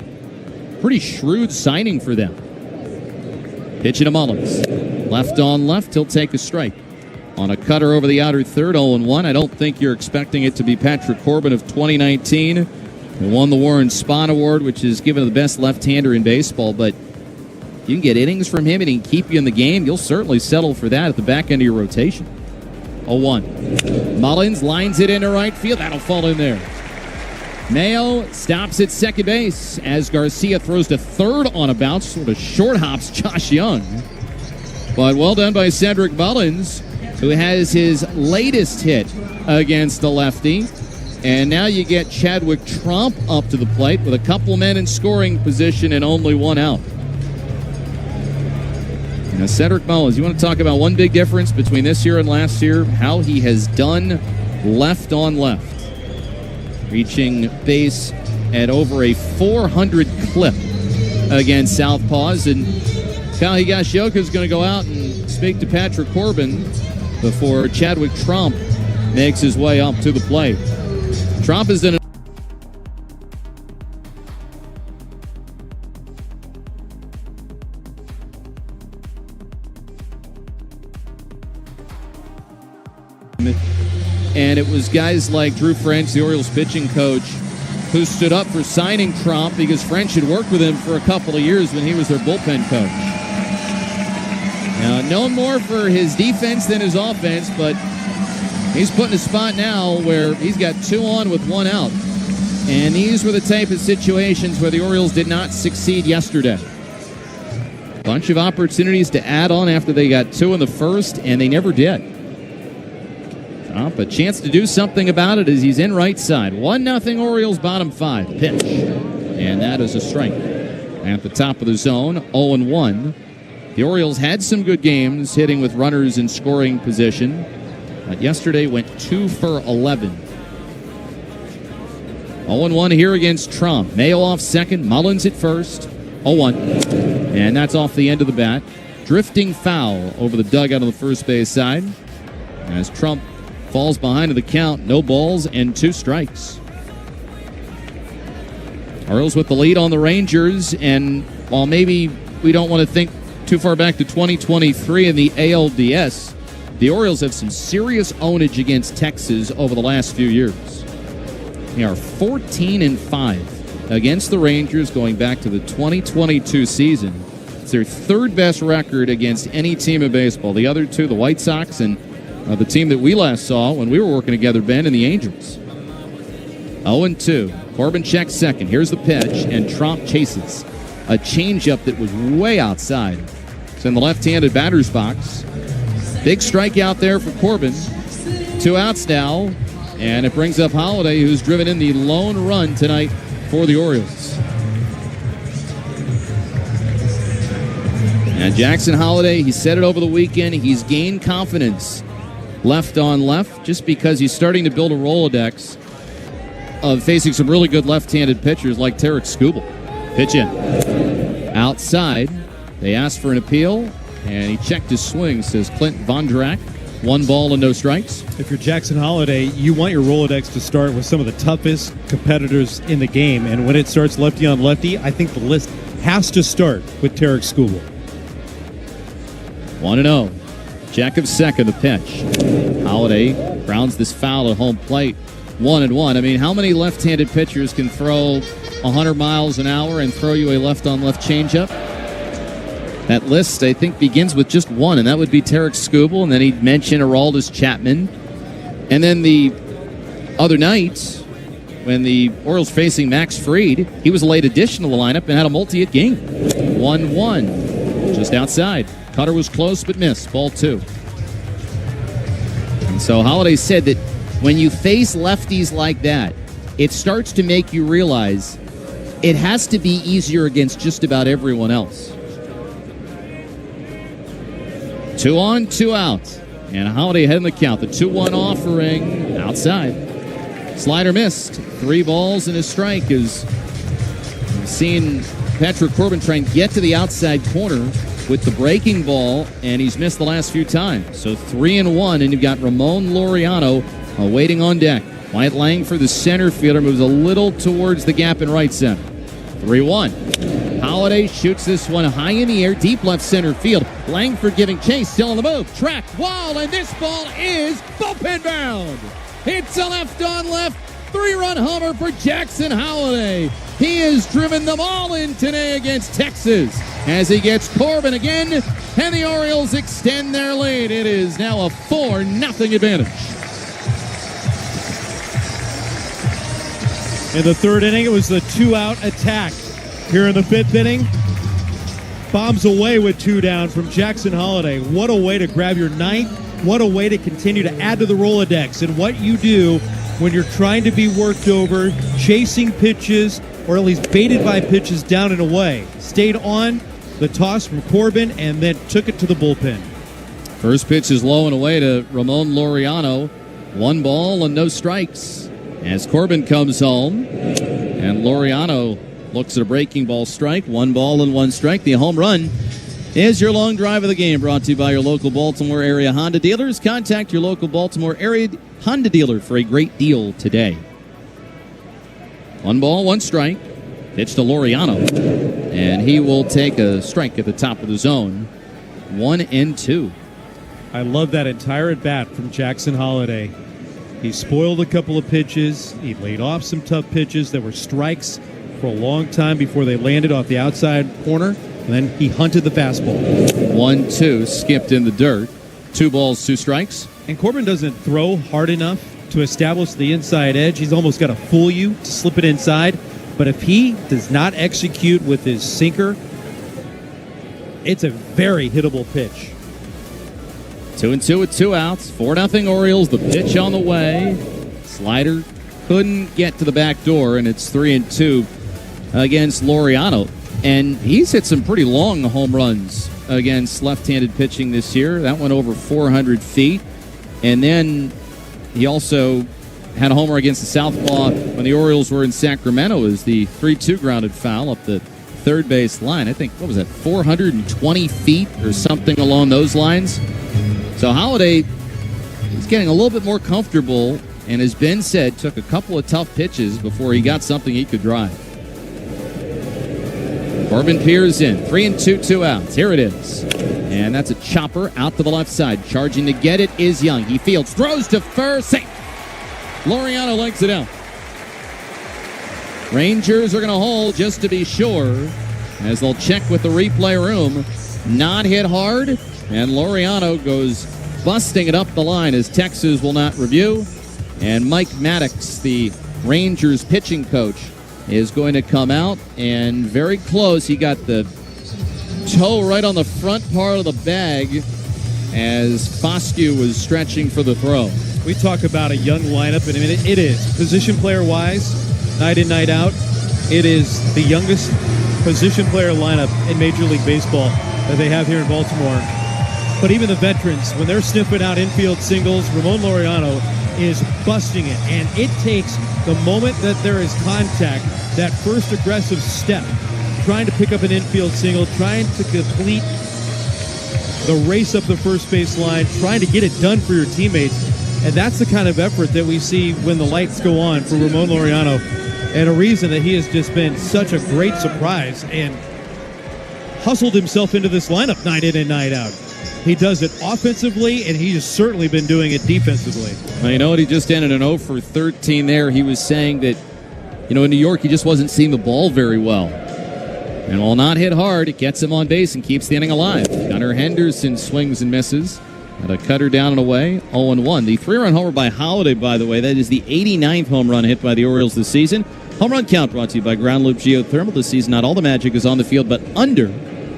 pretty shrewd signing for them. Pitching to Mullins. Left on left, he'll take a strike. On a cutter over the outer third, 0-1. I don't think you're expecting it to be Patrick Corbin of 2019, who won the Warren Spahn Award, which is given to the best left-hander in baseball, but you can get innings from him and he can keep you in the game. You'll certainly settle for that at the back end of your rotation. 0-1. Mullins lines it into right field. That'll fall in there. Mayo stops at second base as Garcia throws to third on a bounce, sort of short hops Josh Young. But well done by Cedric Mullins, who has his latest hit against the lefty. And now you get Chadwick Trump up to the plate with a couple men in scoring position and only 1 out. Now, Cedric Mullins, you want to talk about one big difference between this year and last year? How he has done left on left. Reaching base at over a 400 clip against Southpaws. And Cal Higashioka is going to go out and speak to Patrick Corbin before Chadwick Trump makes his way up to the plate. Trump has done and it was guys like Drew French, the Orioles pitching coach, who stood up for signing Trump because French had worked with him for a couple of years when he was their bullpen coach. Now, known more for his defense than his offense, but he's put in a spot now where he's got 2 on with 1 out. And these were the type of situations where the Orioles did not succeed yesterday. Bunch of opportunities to add on after they got 2 in the first, and they never did. Trump, a chance to do something about it as he's in right side. 1-0 Orioles, bottom 5. Pitch. And that is a strike. At the top of the zone, 0-1. The Orioles had some good games hitting with runners in scoring position. But yesterday went 2 for 11. 0-1 here against Trump. Mayo off second, Mullins at first. 0-1. And that's off the end of the bat. Drifting foul over the dugout on the first base side. As Trump falls behind to the count. No balls and 2 strikes. Orioles with the lead on the Rangers. And while maybe we don't want to think too far back to 2023 in the ALDS, the Orioles have some serious ownage against Texas over the last few years. They are 14-5 against the Rangers going back to the 2022 season. It's their 3rd best record against any team in baseball. The other 2, the White Sox and the team that we last saw when we were working together, Ben, and the Angels. 0-2. Corbin checks second. Here's the pitch, and Trump chases. A changeup that was way outside. It's in the left-handed batter's box. Big strikeout there for Corbin. with 2 outs now, and it brings up Holiday, who's driven in the lone run tonight for the Orioles. And Jackson Holiday, he said it over the weekend, he's gained confidence left on left just because he's starting to build a Rolodex of facing some really good left-handed pitchers like Tarek Skubal. Pitch in. Outside, they asked for an appeal, and he checked his swing, says Clint Vondrack. 1 ball and no strikes. If you're Jackson Holiday, you want your Rolodex to start with some of the toughest competitors in the game. And when it starts lefty on lefty, I think the list has to start with Tarek Skubal. 1-0. Jack of second, the pitch. Holiday grounds this foul at home plate. 1-1. I mean, how many left-handed pitchers can throw 100 miles an hour and throw you a left-on-left changeup? That list, I think, begins with just one, and that would be Tarek Skubal, and then he'd mention Aroldis Chapman. And then the other night, when the Orioles facing Max Fried, he was a late addition to the lineup and had a multi-hit game. 1-1, just outside. Cutter was close but missed, ball 2. And so Holiday said that when you face lefties like that, it starts to make you realize it has to be easier against just about everyone else. 2 on, 2 out. And Holiday ahead in the count. The 2-1 offering outside. Slider missed. 3 balls and a strike as we've seen Patrick Corbin try and get to the outside corner with the breaking ball, and he's missed the last few times. So 3-1, and you've got Ramon Laureano waiting on deck. Wyatt Langford, the center fielder, moves a little towards the gap in right center. 3-1. Holiday shoots this one high in the air, deep left center field. Langford giving chase, still on the move. Track, wall, and this ball is bullpen bound. It's a left-on-left 3-run homer for Jackson Holiday. He has driven them all in today against Texas as he gets Corbin again, and the Orioles extend their lead. It is now a 4-0 advantage. In the 3rd inning, it was the 2-out attack. Here in the 5th inning, bombs away with 2 down from Jackson Holiday. What a way to grab your 9th. What a way to continue to add to the Rolodex. And what you do when you're trying to be worked over, chasing pitches, or at least baited by pitches down and away. Stayed on the toss from Corbin and then took it to the bullpen. First pitch is low and away to Ramon Laureano. 1 ball and no strikes as Corbin comes home. And Laureano looks at a breaking ball strike. 1 ball and 1 strike. The home run is your long drive of the game, brought to you by your local Baltimore area Honda dealers. Contact your local Baltimore area Honda dealer for a great deal today. 1 ball, 1 strike. Pitch to Laureano. And he will take a strike at the top of the zone. 1-2. I love that entire at-bat from Jackson Holiday. He spoiled a couple of pitches. He laid off some tough pitches that were strikes for a long time before they landed off the outside corner. And then he hunted the fastball. 1-2, skipped in the dirt. 2 balls, 2 strikes. And Corbin doesn't throw hard enough to establish the inside edge. He's almost got to fool you to slip it inside. But if he does not execute with his sinker, it's a very hittable pitch. 2-2 with 2 outs. 4-0 Orioles. The pitch on the way. Slider couldn't get to the back door, and it's 3-2 against Laureano. And he's hit some pretty long home runs against left-handed pitching this year. That went over 400 feet. And then he also had a homer against the Southpaw when the Orioles were in Sacramento as the 3-2 grounded foul up the third base line. I think, 420 feet or something along those lines. So Holiday is getting a little bit more comfortable, and as Ben said, took a couple of tough pitches before he got something he could drive. Corbin peers in. 3-2, 2 outs. Here it is. And that's a chopper out to the left side. Charging to get it is Young. He fields, throws to first. Safe. Laureano legs it out. Rangers are going to hold just to be sure as they'll check with the replay room. Not hit hard. And Laureano goes busting it up the line as Texas will not review. And Mike Maddox, the Rangers pitching coach, is going to come out, and very close. He got the toe right on the front part of the bag as Foscue was stretching for the throw. We talk about a young lineup, and I mean, it is position player-wise, night in, night out. It is the youngest position player lineup in Major League Baseball that they have here in Baltimore. But even the veterans, when they're sniffing out infield singles, Ramon Laureano is busting it. And it takes the moment that there is contact, that first aggressive step, trying to pick up an infield single, trying to complete the race up the first base line, trying to get it done for your teammates. And that's the kind of effort that we see when the lights go on for Ramon Laureano, and a reason that he has just been such a great surprise and hustled himself into this lineup night in and night out. He does it offensively, and he has certainly been doing it defensively. Well, you know what? He just ended an 0 for 13 there. He was saying that, in New York, he just wasn't seeing the ball very well. And while not hit hard, it gets him on base and keeps the inning alive. Gunnar Henderson swings and misses. Had a cutter down and away, 0-1. The 3-run homer by Holiday, by the way, that is the 89th home run hit by the Orioles this season. Home run count brought to you by Ground Loop Geothermal. This season, not all the magic is on the field, but under.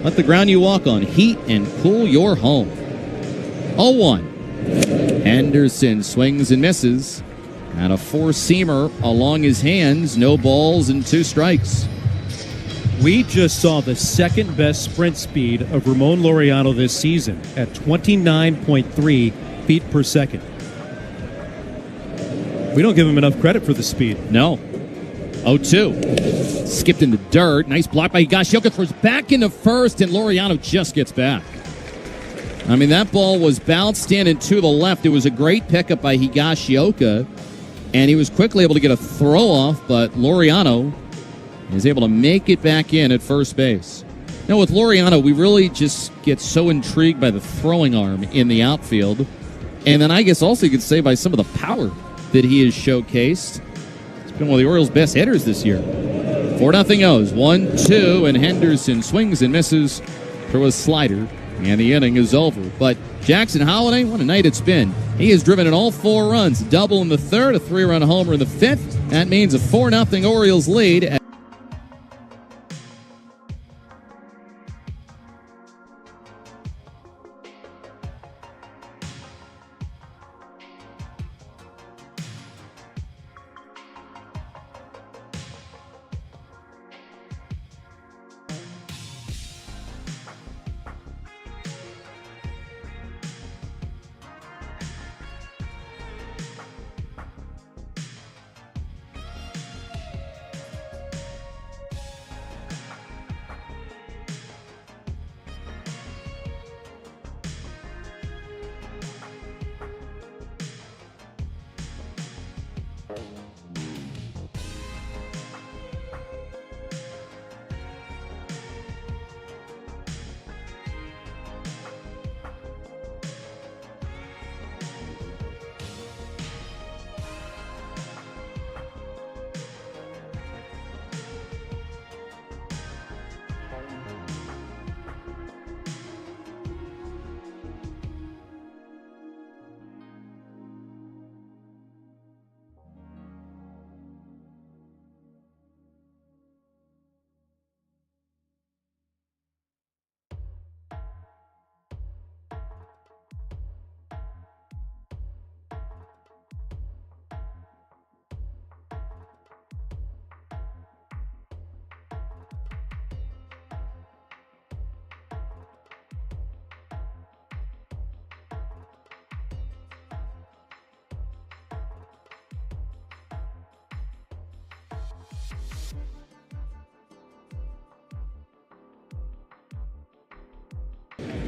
Let the ground you walk on heat and cool your home. 0-1. Henderson swings and misses. And a four-seamer along his hands. No balls and 2 strikes. We just saw the second best sprint speed of Ramon Laureano this season at 29.3 feet per second. We don't give him enough credit for the speed. No. 0-2. Skipped in the dirt. Nice block by Higashioka. Throws back into first, and Laureano just gets back. I mean, that ball was bounced in and to the left. It was a great pickup by Higashioka, and he was quickly able to get a throw off, but Laureano is able to make it back in at first base. Now, with Laureano, we really just get so intrigued by the throwing arm in the outfield, and then I guess also you could say by some of the power that he has showcased. He's been one of the Orioles' best hitters this year. 4-0 O's. 1-2, and Henderson swings and misses through a slider, and the inning is over. But Jackson Holiday, what a night it's been. He has driven in all 4 runs, a double in the third, a 3-run homer in the 5th. That means a 4-0 Orioles lead.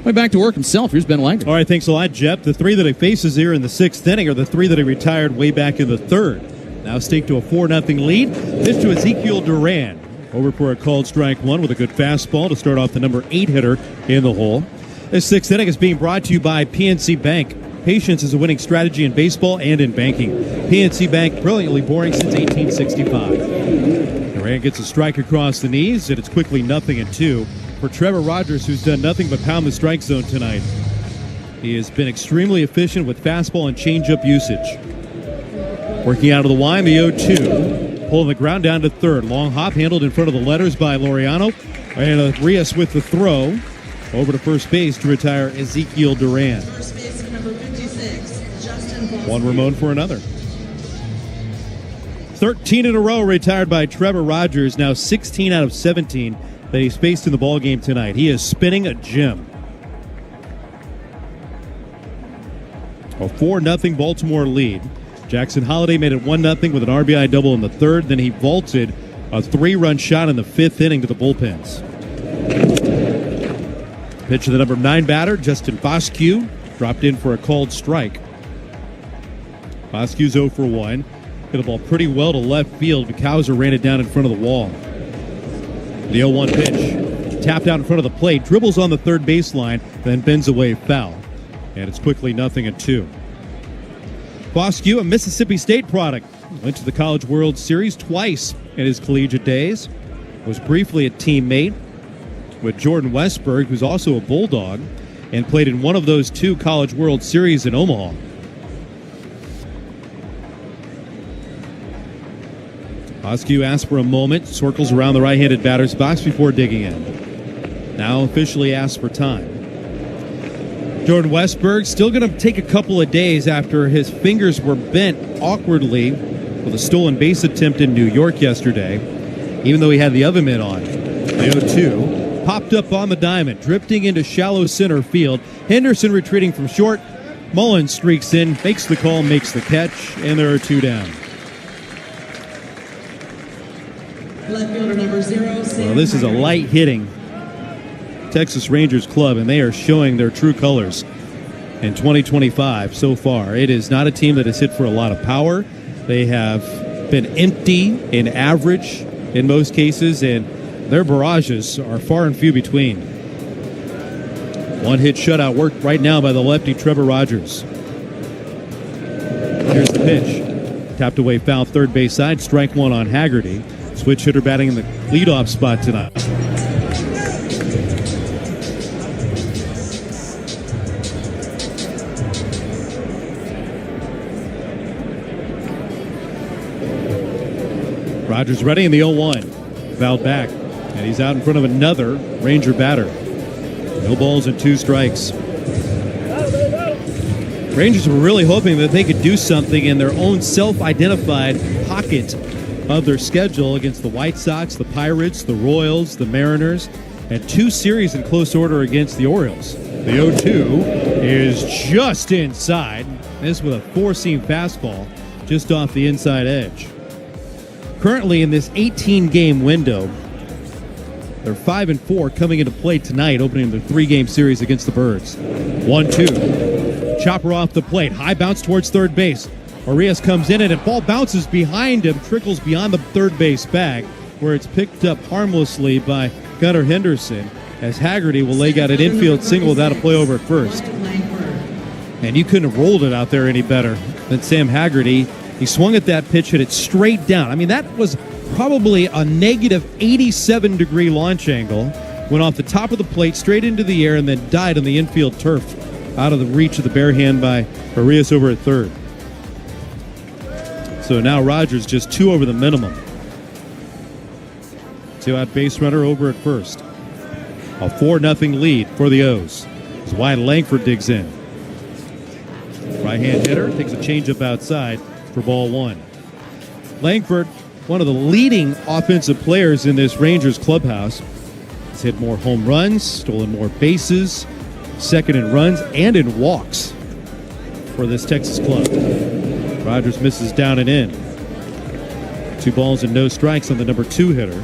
Right back to work himself. Here's Ben Wagner. All right, thanks a lot, Jeff. The 3 that he faces here in the 6th inning are the 3 that he retired way back in the 3rd. Now stake to a 4-0 lead. Pitch to Ezekiel Duran. Over for a called strike 1 with a good fastball to start off the number 8 hitter in the hole. This 6th inning is being brought to you by PNC Bank. Patience is a winning strategy in baseball and in banking. PNC Bank, brilliantly boring since 1865. Duran gets a strike across the knees, and it's quickly 0-2 for Trevor Rogers, who's done nothing but pound the strike zone tonight. He has been extremely efficient with fastball and changeup usage. Working out of the line, the 0-2. Pulling the ground down to 3rd. Long hop handled in front of the letters by Laureano. And Rios with the throw. Over to first base to retire Ezekiel Duran. First base number 56, Justin One Ramon for another. 13 in a row retired by Trevor Rogers, now 16 out of 17 that he's faced in the ballgame tonight. He is spinning a gem. A 4-0 Baltimore lead. Jackson Holliday made it 1-0 with an RBI double in the third. Then he vaulted a 3-run shot in the fifth inning to the bullpens. Pitch to the number 9 batter, Justin Foscue, dropped in for a called strike. Foscue's 0 for 1. Hit the ball pretty well to left field. Baucauser ran it down in front of the wall. The 0-1 pitch. Tapped out in front of the plate. Dribbles on the third baseline, then bends away foul. And it's quickly 0-2. Foscue, a Mississippi State product, went to the College World Series twice in his collegiate days. Was briefly a teammate with Jordan Westberg, who's also a Bulldog, and played in one of those 2 College World Series in Omaha. Foscue asks for a moment, circles around the right-handed batter's box before digging in. Now officially asks for time. Jordan Westberg still going to take a couple of days after his fingers were bent awkwardly with a stolen base attempt in New York yesterday, even though he had the oven mitt on. The 0-2 popped up on the diamond, drifting into shallow center field. Henderson retreating from short. Mullins streaks in, makes the call, makes the catch, and there are 2 down. Left fielder number 0. Well, this is a light-hitting Texas Rangers club, and they are showing their true colors in 2025 so far. It is not a team that has hit for a lot of power. They have been empty and average in most cases, and their barrages are far and few between. One-hit shutout worked right now by the lefty Trevor Rogers. Here's the pitch. Tapped away foul third base side. Strike 1 on Haggerty. Switch hitter batting in the leadoff spot tonight. Rogers ready in the 0-1. Fouled back. And he's out in front of another Ranger batter. No balls and 2 strikes. Rangers were really hoping that they could do something in their own self-identified pocket of their schedule against the White Sox, the Pirates, the Royals, the Mariners, and 2 series in close order against the Orioles. The 0-2 is just inside. This with a 4-seam fastball just off the inside edge. Currently in this 18-game window, they're 5-4 coming into play tonight, opening their 3-game series against the Birds. 1-2. Chopper off the plate. High bounce towards third base. Arias comes in and a ball bounces behind him, trickles beyond the third base bag, where it's picked up harmlessly by Gunnar Henderson, as Haggerty will leg out an infield single without a play over at first. And you couldn't have rolled it out there any better than Sam Haggerty. He swung at that pitch, hit it straight down. I mean, that was probably a negative 87-degree launch angle. Went off the top of the plate, straight into the air, and then died on the infield turf out of the reach of the bare hand by Arias over at third. So now Rogers just 2 over the minimum. 2-out base runner over at first. A 4-0 lead for the O's. As Wyatt Langford digs in. Right-hand hitter takes a changeup outside for ball 1. Langford, one of the leading offensive players in this Rangers clubhouse, has hit more home runs, stolen more bases, second in runs and in walks for this Texas club. Rogers misses down and in. 2 balls and no strikes on the number 2 hitter.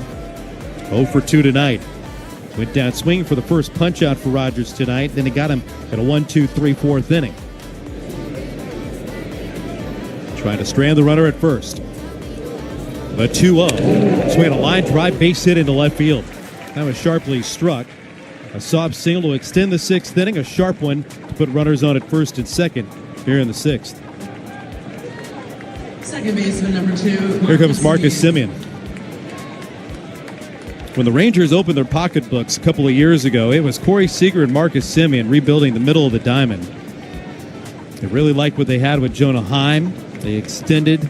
0 for 2 tonight. Went down swinging for the first punch out for Rogers tonight. Then he got him at a 1-2-3 4th inning. Trying to strand the runner at first. The 2-0. Swing a line drive, base hit into left field. That was sharply struck. A soft single to extend the 6th inning. A sharp one to put runners on at first and second here in the 6th. Second baseman number 2. Here comes Marcus Semien. When the Rangers opened their pocketbooks a couple of years ago, it was Corey Seager and Marcus Semien rebuilding the middle of the diamond. They really liked what they had with Jonah Heim. They extended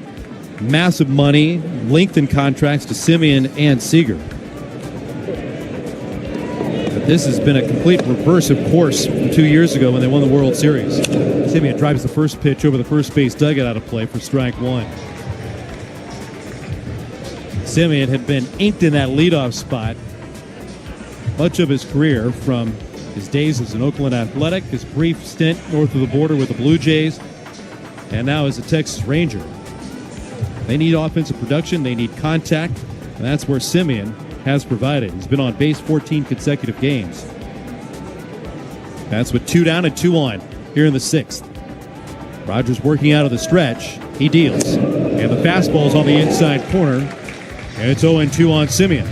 massive money, lengthened contracts to Semien and Seager. But this has been a complete reverse of course from 2 years ago when they won the World Series. Simeon drives the first pitch over the first base dugout out of play for strike one. Simeon had been inked in that leadoff spot much of his career, from his days as an Oakland Athletic, his brief stint north of the border with the Blue Jays, and now as a Texas Ranger. They need offensive production, they need contact, and that's where Simeon has provided. He's been on base 14 consecutive games. That's with 2 down and 2 on here in the 6th. Rogers working out of the stretch. He deals. And the fastball's on the inside corner. And it's 0-2 on Simeon.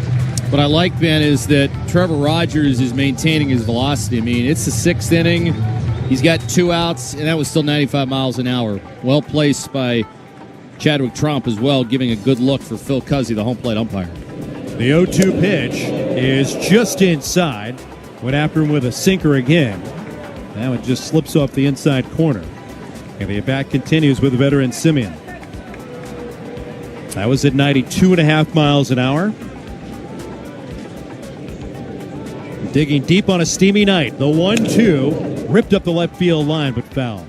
What I like, Ben, is that Trevor Rogers is maintaining his velocity. I mean, it's the 6th inning. He's got 2 outs, and that was still 95 miles an hour. Well placed by Chadwick Tromp as well, giving a good look for Phil Cuzzy, the home plate umpire. The 0-2 pitch is just inside. Went after him with a sinker again. That one just slips off the inside corner. And the at-bat continues with the veteran Simeon. That was at 92.5 miles an hour. Digging deep on a steamy night. The 1-2 ripped up the left field line, but foul.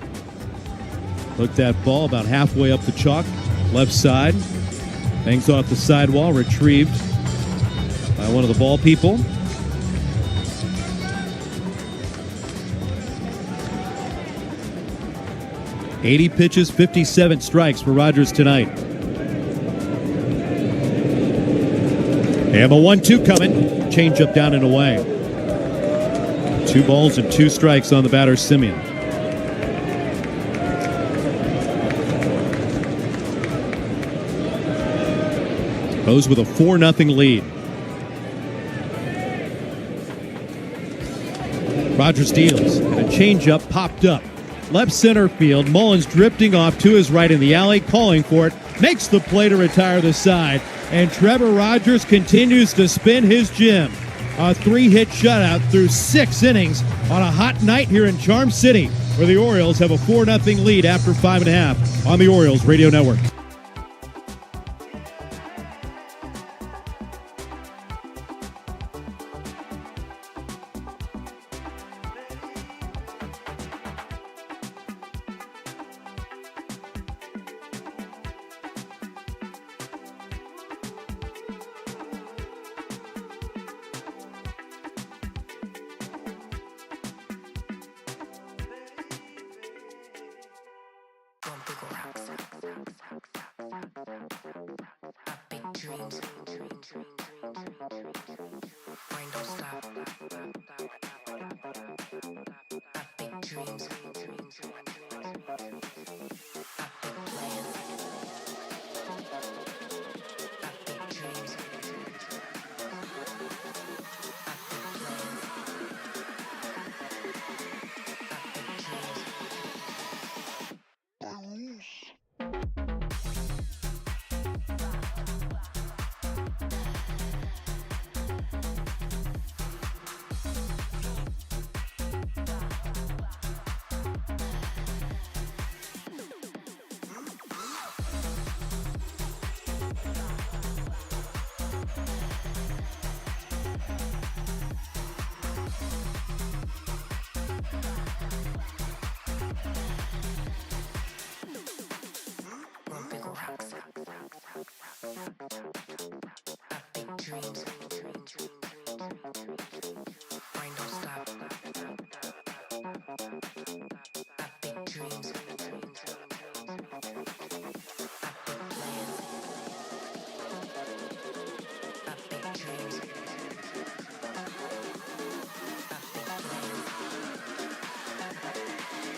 Looked that ball about halfway up the chalk, left side. Hangs off the sidewall, retrieved by one of the ball people. $80 pitches, 57 strikes for Rogers tonight. And the 1-2 coming. Change up down and away. 2 balls and 2 strikes on the batter, Simeon. Goes with a 4-0 lead. Rogers deals. And a changeup popped up. Left center field. Mullins drifting off to his right in the alley, calling for it. Makes the play to retire the side. And Trevor Rogers continues to spin his gym. A 3-hit shutout through 6 innings on a hot night here in Charm City, where the Orioles have a 4-0 lead after 5.5 on the Orioles Radio Network.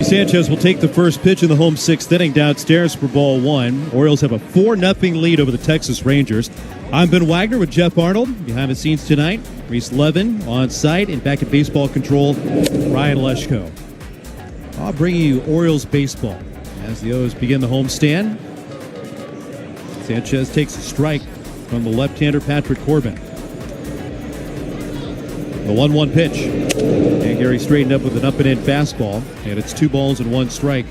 Sanchez will take the first pitch in the home 6th inning downstairs for ball 1. Orioles have a 4-0 lead over the Texas Rangers. I'm Ben Wagner with Jeff Arnold. Behind the scenes tonight, Reese Levin on site, and back at baseball control, Ryan Leschko. I'll bring you Orioles baseball as the O's begin the homestand. Sanchez takes a strike from the left-hander Patrick Corbin. The 1-1 pitch. And Gary straightened up with an up-and-in fastball, and it's 2 balls and 1 strike.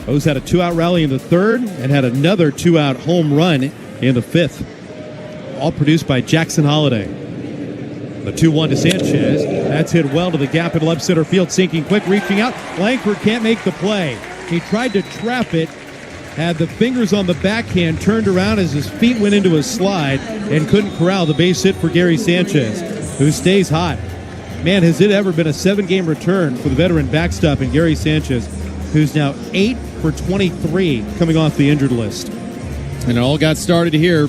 O's had a 2-out rally in the 3rd and had another 2-out home run in the 5th. All produced by Jackson Holliday. The 2-1 to Sanchez. That's hit well to the gap in left center field. Sinking quick, reaching out. Langford can't make the play. He tried to trap it. Had the fingers on the backhand, turned around as his feet went into a slide and couldn't corral the base hit for Gary Sanchez, who stays hot. Man, has it ever been a 7-game return for the veteran backstop in Gary Sanchez, who's now 8 for 23 coming off the injured list. And it all got started here.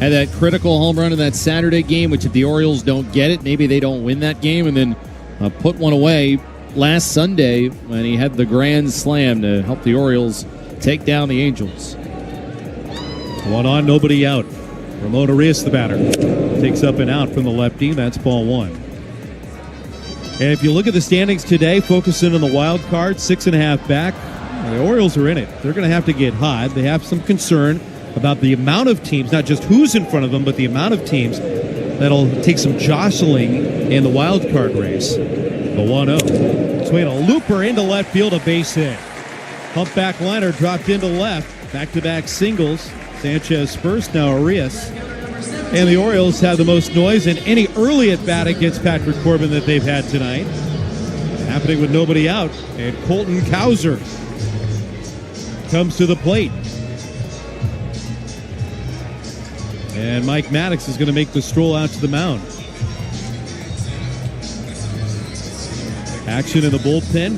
Had that critical home run in that Saturday game, which if the Orioles don't get it, maybe they don't win that game, and then put one away last Sunday when he had the grand slam to help the Orioles take down the Angels. 1 on, nobody out. Ramon Arias, the batter, takes up and out from the lefty. That's ball 1. And if you look at the standings today, focusing on the wild card, 6.5 back, the Orioles are in it. They're going to have to get hot. They have some concern about the amount of teams, not just who's in front of them, but the amount of teams that'll take some jostling in the wild card race. The 1-0. Swinging a looper into left field, a base hit. Humpback liner dropped into left. Back-to-back singles. Sanchez first, now Arias. And the Orioles have the most noise in any early at-bat against Patrick Corbin that they've had tonight. Happening with nobody out. And Colton Cowser comes to the plate. And Mike Maddox is going to make the stroll out to the mound. Action in the bullpen.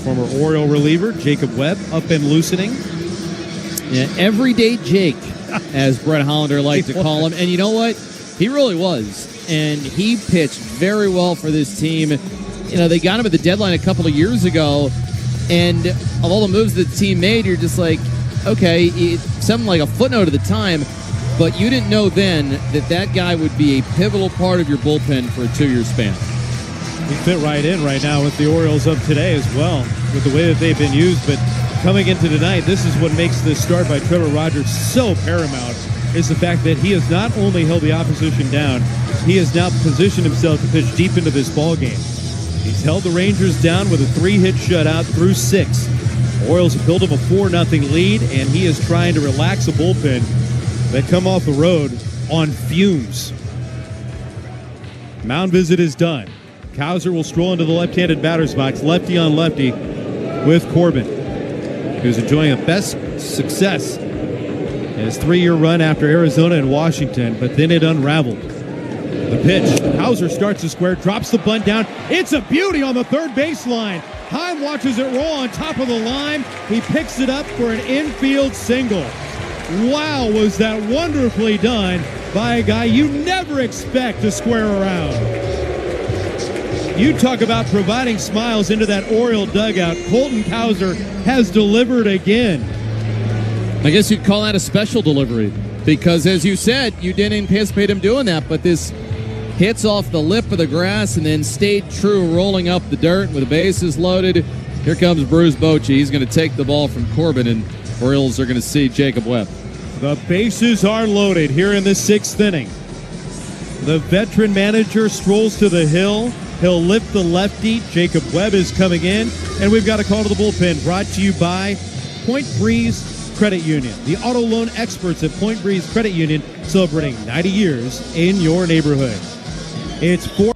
Former Oriole reliever Jacob Webb up and loosening. Yeah, everyday Jake, as Brett Hollander liked to call him. And you know what? He really was. And he pitched very well for this team. You know, they got him at the deadline a couple of years ago. And of all the moves that the team made, you're just like, okay, it sounded like a footnote at the time. But you didn't know then that that guy would be a pivotal part of your bullpen for a 2-year span. He fit right in right now with the Orioles of today as well, with the way that they've been used. But coming into tonight, this is what makes this start by Trevor Rogers so paramount, is the fact that he has not only held the opposition down, he has now positioned himself to pitch deep into this ball game. He's held the Rangers down with a 3-hit shutout through 6. The Orioles have built him a 4-0 lead, and he is trying to relax a bullpen that come off the road on fumes. Mound visit is done. Cowser will stroll into the left-handed batter's box, lefty on lefty with Corbin, who's enjoying the best success in his 3-year run after Arizona and Washington, but then it unraveled. The pitch, Cowser starts to square, drops the bunt down. It's a beauty on the third baseline. Heim watches it roll on top of the line. He picks it up for an infield single. Wow, was that wonderfully done by a guy you never expect to square around. You talk about providing smiles into that Oriole dugout. Colton Cowser has delivered again. I guess you'd call that a special delivery because, as you said, you didn't anticipate him doing that, but this hits off the lip of the grass and then stayed true, rolling up the dirt with the bases loaded. Here comes Bruce Bochy. He's going to take the ball from Corbin, and Orioles are going to see Jacob Webb. The bases are loaded here in the 6th inning. The veteran manager strolls to the hill. He'll lift the lefty. Jacob Webb is coming in. And we've got a call to the bullpen brought to you by Point Breeze Credit Union. The auto loan experts at Point Breeze Credit Union celebrating 90 years in your neighborhood. It's 4.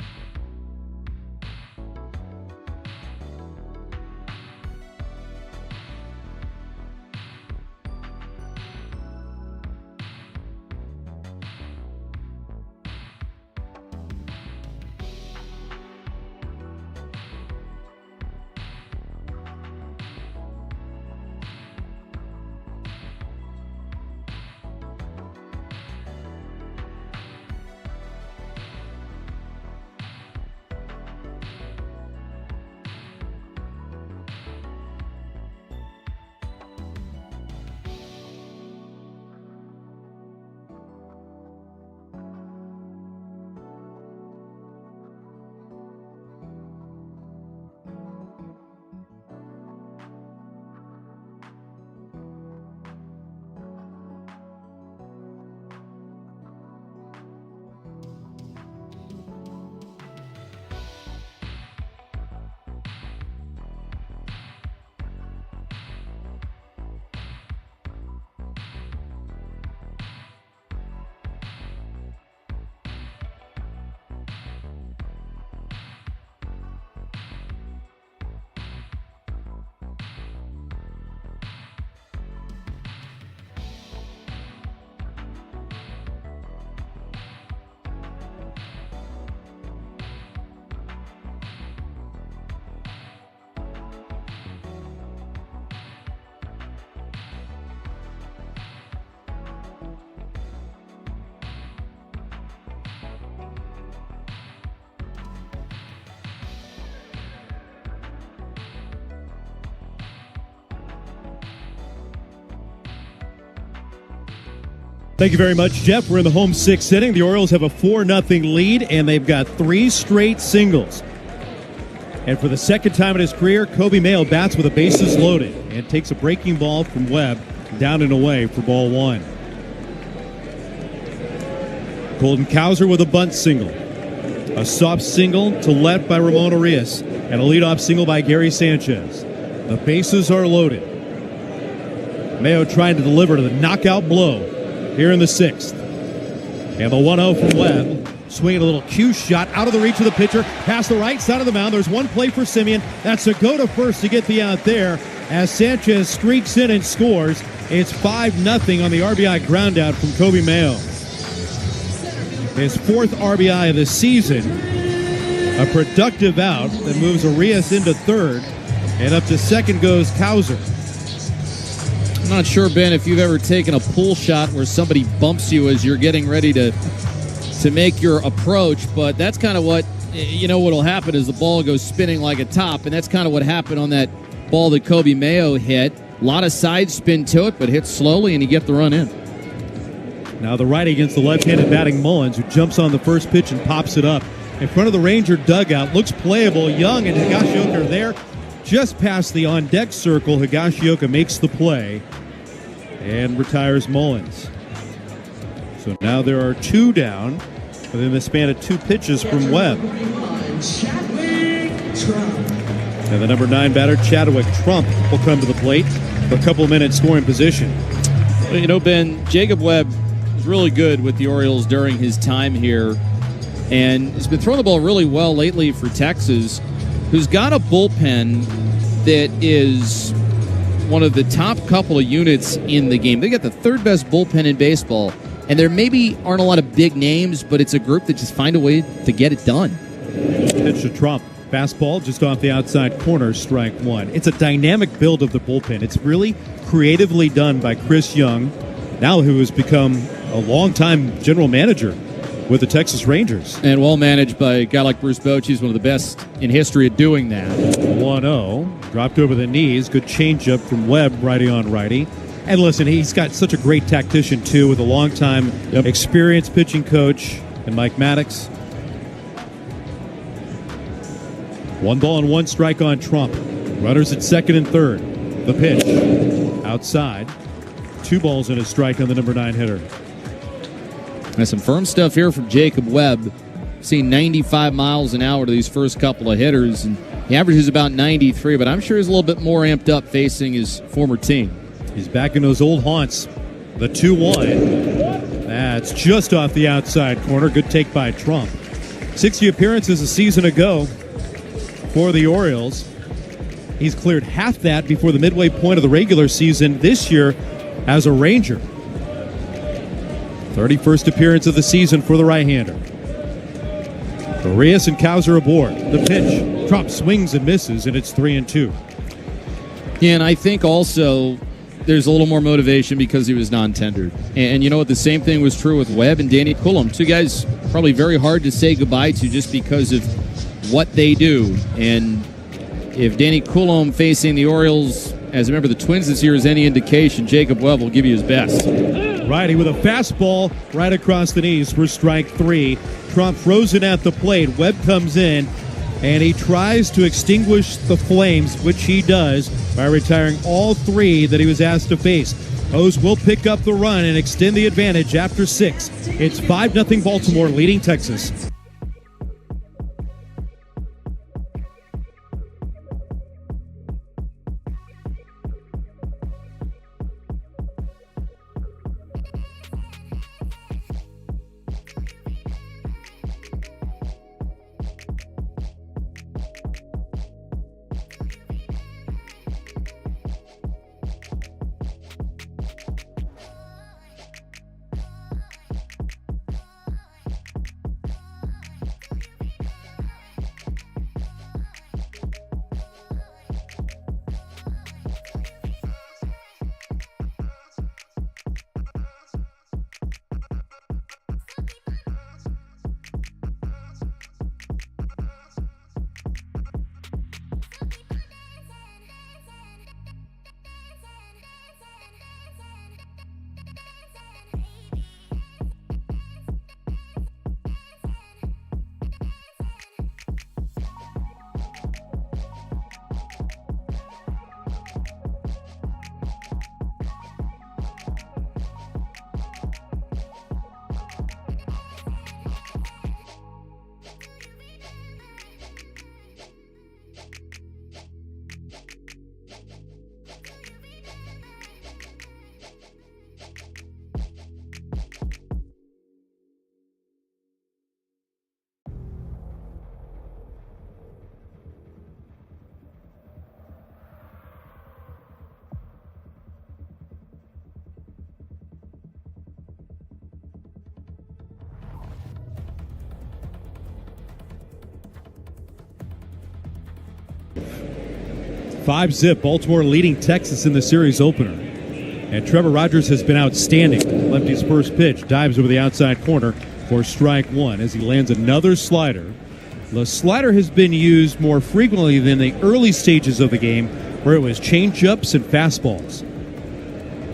Thank you very much, Jeff. We're in the home sixth inning. The Orioles have a 4-0 lead, and they've got 3 straight singles. And for the second time in his career, Kobe Mayo bats with the bases loaded and takes a breaking ball from Webb down and away for ball 1. Colton Cowser with a bunt single. A soft single to left by Ramon Arias, and a leadoff single by Gary Sanchez. The bases are loaded. Mayo trying to deliver to the knockout blow here in the 6th. And the 1-0 from Webb. Swinging a little cue shot out of the reach of the pitcher. Past the right side of the mound. There's one play for Simeon. That's a go to first to get the out there as Sanchez streaks in and scores. It's 5-0 on the RBI ground out from Kobe Mayo. His 4th RBI of the season. A productive out that moves Arias into 3rd. And up to 2nd goes Cowser. I'm not sure, Ben, if you've ever taken a pull shot where somebody bumps you as you're getting ready to make your approach, but that's kind of what, what'll happen is the ball goes spinning like a top, and that's kind of what happened on that ball that Kobe Mayo hit. A lot of side spin to it, but hits slowly, and you get the run in. Now the righty against the left-handed batting Mullins, who jumps on the first pitch and pops it up. In front of the Ranger dugout, looks playable. Young and Higashioka are there. Just past the on-deck circle, Higashioka makes the play and retires Mullins. So now there are 2 down within the span of 2 pitches from Webb. And the number 9 batter, Chadwick Trump, will come to the plate for a couple minutes scoring position. Well, Ben, Jacob Webb is really good with the Orioles during his time here, and has been throwing the ball really well lately for Texas, who's got a bullpen that is one of the top couple of units in the game. They got the 3rd best bullpen in baseball. And there maybe aren't a lot of big names, but it's a group that just find a way to get it done. Pitch to Trump. Fastball just off the outside corner, strike 1. It's a dynamic build of the bullpen. It's really creatively done by Chris Young, now who has become a longtime general manager with the Texas Rangers. And well managed by a guy like Bruce Bochy. He's one of the best in history at doing that. 1-0. Dropped over the knees. Good changeup from Webb, righty on righty. And listen, he's got such a great tactician, too, with a long-time experienced pitching coach and Mike Maddox. 1 ball and 1 strike on Trump. Runners at 2nd and 3rd. The pitch outside. 2 balls and a strike on the number 9 hitter. There's some firm stuff here from Jacob Webb. Seen 95 miles an hour to these first couple of hitters, and he averages about 93, but I'm sure he's a little bit more amped up facing his former team. He's back in those old haunts. The 2-1. That's just off the outside corner. Good take by Trump. 60 appearances a season ago for the Orioles. He's cleared half that before the midway point of the regular season this year as a Ranger. 31st appearance of the season for the right-hander. Arias and Cowser aboard. The pitch. Trump swings and misses, and it's 3-2. Yeah, and I think also there's a little more motivation because he was non-tendered. And you know what? The same thing was true with Webb and Danny Coulomb. 2 guys probably very hard to say goodbye to just because of what they do. And if Danny Coulomb facing the Orioles as a member of the Twins this year is any indication, Jacob Webb will give you his best. Righty with a fastball right across the knees for strike 3. Trump frozen at the plate. Webb comes in, and he tries to extinguish the flames, which he does by retiring all 3 that he was asked to face. O's will pick up the run and extend the advantage after 6. It's 5-0 Baltimore leading Texas. 5-zip, Baltimore leading Texas in the series opener. And Trevor Rogers has been outstanding. Lefty's first pitch dives over the outside corner for strike one as he lands another slider. The slider has been used more frequently than the early stages of the game, where it was change-ups and fastballs.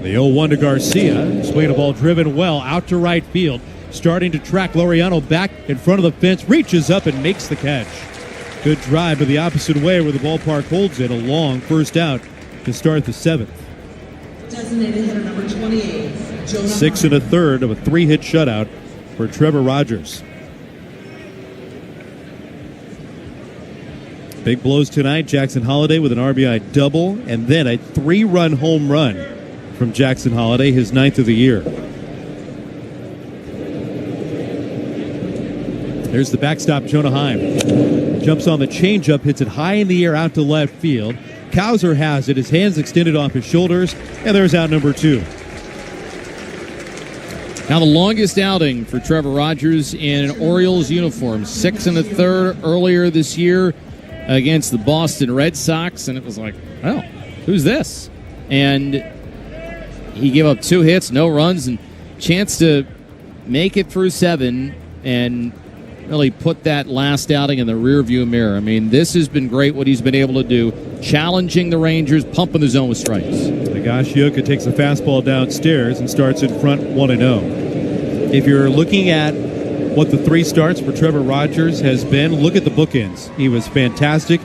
The 0-1 to Garcia. Swing of ball driven well out to right field. Starting to track Laureano back in front of the fence. Reaches up and makes the catch. Good drive to the opposite way where the ballpark holds it. A long first out to start the seventh. Designated hitter number 28, Jonah 6 1/3 of a 3-hit shutout for Trevor Rogers. Big blows tonight. Jackson Holliday with an RBI double and then a 3-run home run from Jackson Holliday, his 9th of the year. There's the backstop, Jonah Heim. Jumps on the changeup, hits it high in the air out to left field. Kowser has it, his hands extended off his shoulders, and there's out number 2. Now the longest outing for Trevor Rogers in an Orioles uniform, 6 1/3 earlier this year against the Boston Red Sox, and it was like, oh, who's this? And he gave up 2 hits, no runs, and chance to make it through 7 and really put that last outing in the rearview mirror. I mean, this has been great what he's been able to do, challenging the Rangers, pumping the zone with strikes. Higashioka takes a fastball downstairs and starts in front 1-0. If you're looking at what the 3 starts for Trevor Rogers has been, look at the bookends. He was fantastic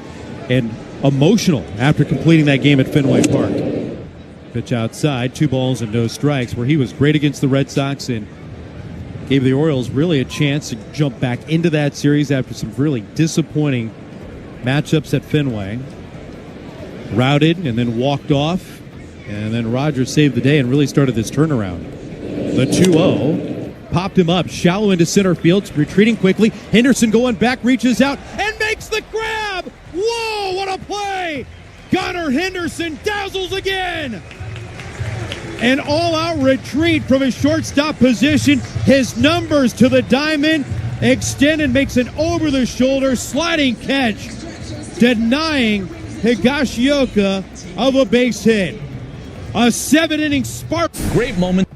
and emotional after completing that game at Fenway Park. Pitch outside, 2 balls and no strikes, where he was great against the Red Sox and gave the Orioles really a chance to jump back into that series after some really disappointing matchups at Fenway. Routed and then walked off, and then Rogers saved the day and really started this turnaround. The 2-0 popped him up, shallow into center field, retreating quickly. Henderson going back, reaches out, and makes the grab! Whoa, what a play! Gunnar Henderson dazzles again! An all-out retreat from his shortstop position. His numbers to the diamond. Extended, makes an over-the-shoulder sliding catch, denying Higashioka of a base hit. A 7-inning spark. Great moment.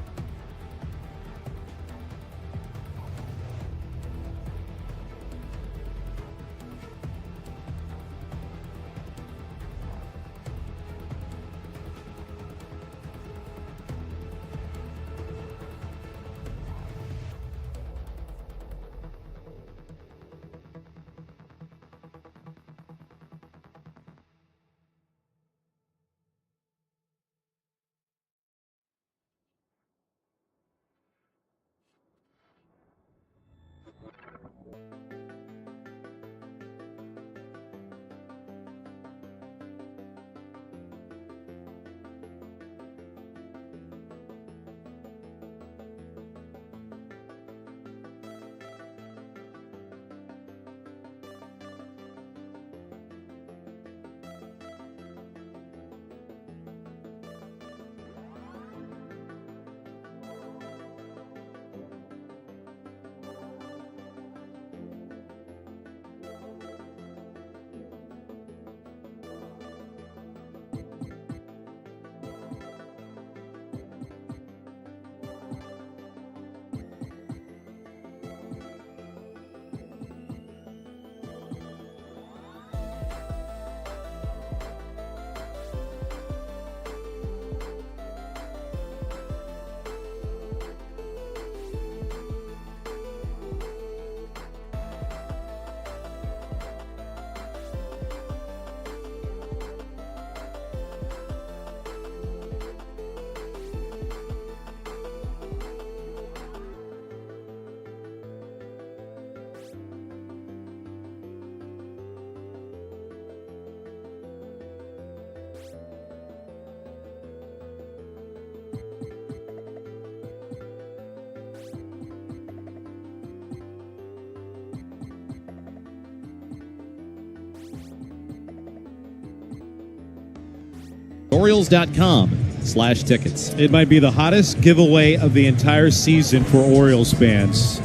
Orioles.com/tickets. It might be the hottest giveaway of the entire season for Orioles fans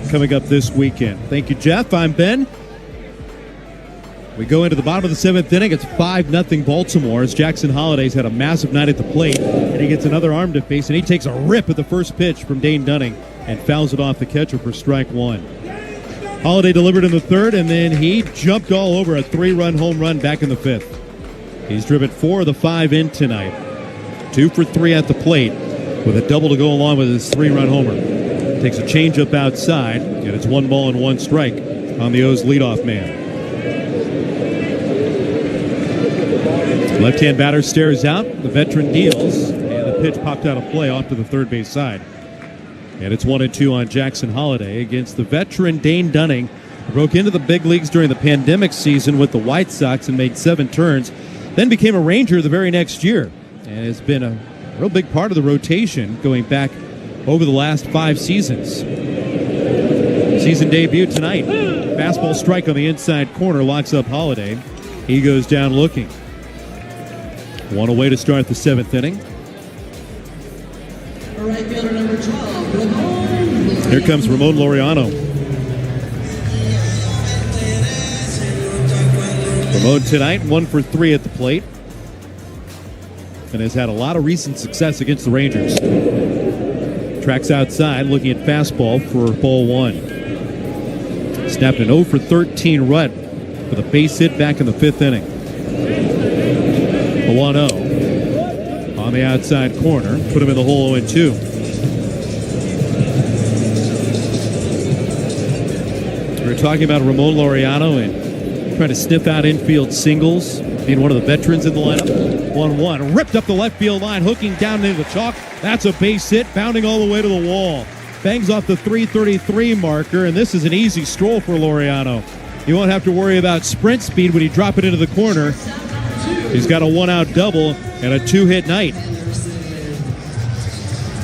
coming up this weekend. Thank you, Jeff. I'm Ben. We go into the bottom of the 7th inning. It's 5-0 Baltimore as Jackson Holliday's had a massive night at the plate, and he gets another arm to face, and he takes a rip at the first pitch from Dane Dunning and fouls it off the catcher for strike one. Holliday delivered in the 3rd, and then he jumped all over a 3-run home run back in the 5th. He's driven 4 of the 5 in tonight. 2 for 3 at the plate with a double to go along with his 3-run homer. Takes a changeup outside, and it's 1 ball and 1 strike on the O's leadoff man. Left-hand batter stares out. The veteran deals, and the pitch popped out of play off to the third base side. And it's 1-2 on Jackson Holliday against the veteran Dane Dunning. Broke into the big leagues during the pandemic season with the White Sox and made 7 turns. Then became a Ranger the very next year. And has been a real big part of the rotation going back over the last 5 seasons. Season debut tonight. Fastball strike on the inside corner locks up Holliday. He goes down looking. 1 away to start the 7th inning. Right fielder number 12, Ramon. Here comes Ramon Laureano. Ramon tonight, 1 for 3 at the plate. And has had a lot of recent success against the Rangers. Tracks outside, looking at fastball for ball 1. Snapped an 0 for 13 run with a base hit back in the 5th inning. A 1-0 on the outside corner, put him in the hole 0-2. We were talking about Ramon Laureano and trying to sniff out infield singles, being one of the veterans in the lineup. 1-1, ripped up the left field line, hooking down into the chalk. That's a base hit, bounding all the way to the wall. Bangs off the 333 marker, and this is an easy stroll for Laureano. You won't have to worry about sprint speed when you drop it into the corner. He's got a 1-out double and a 2-hit night.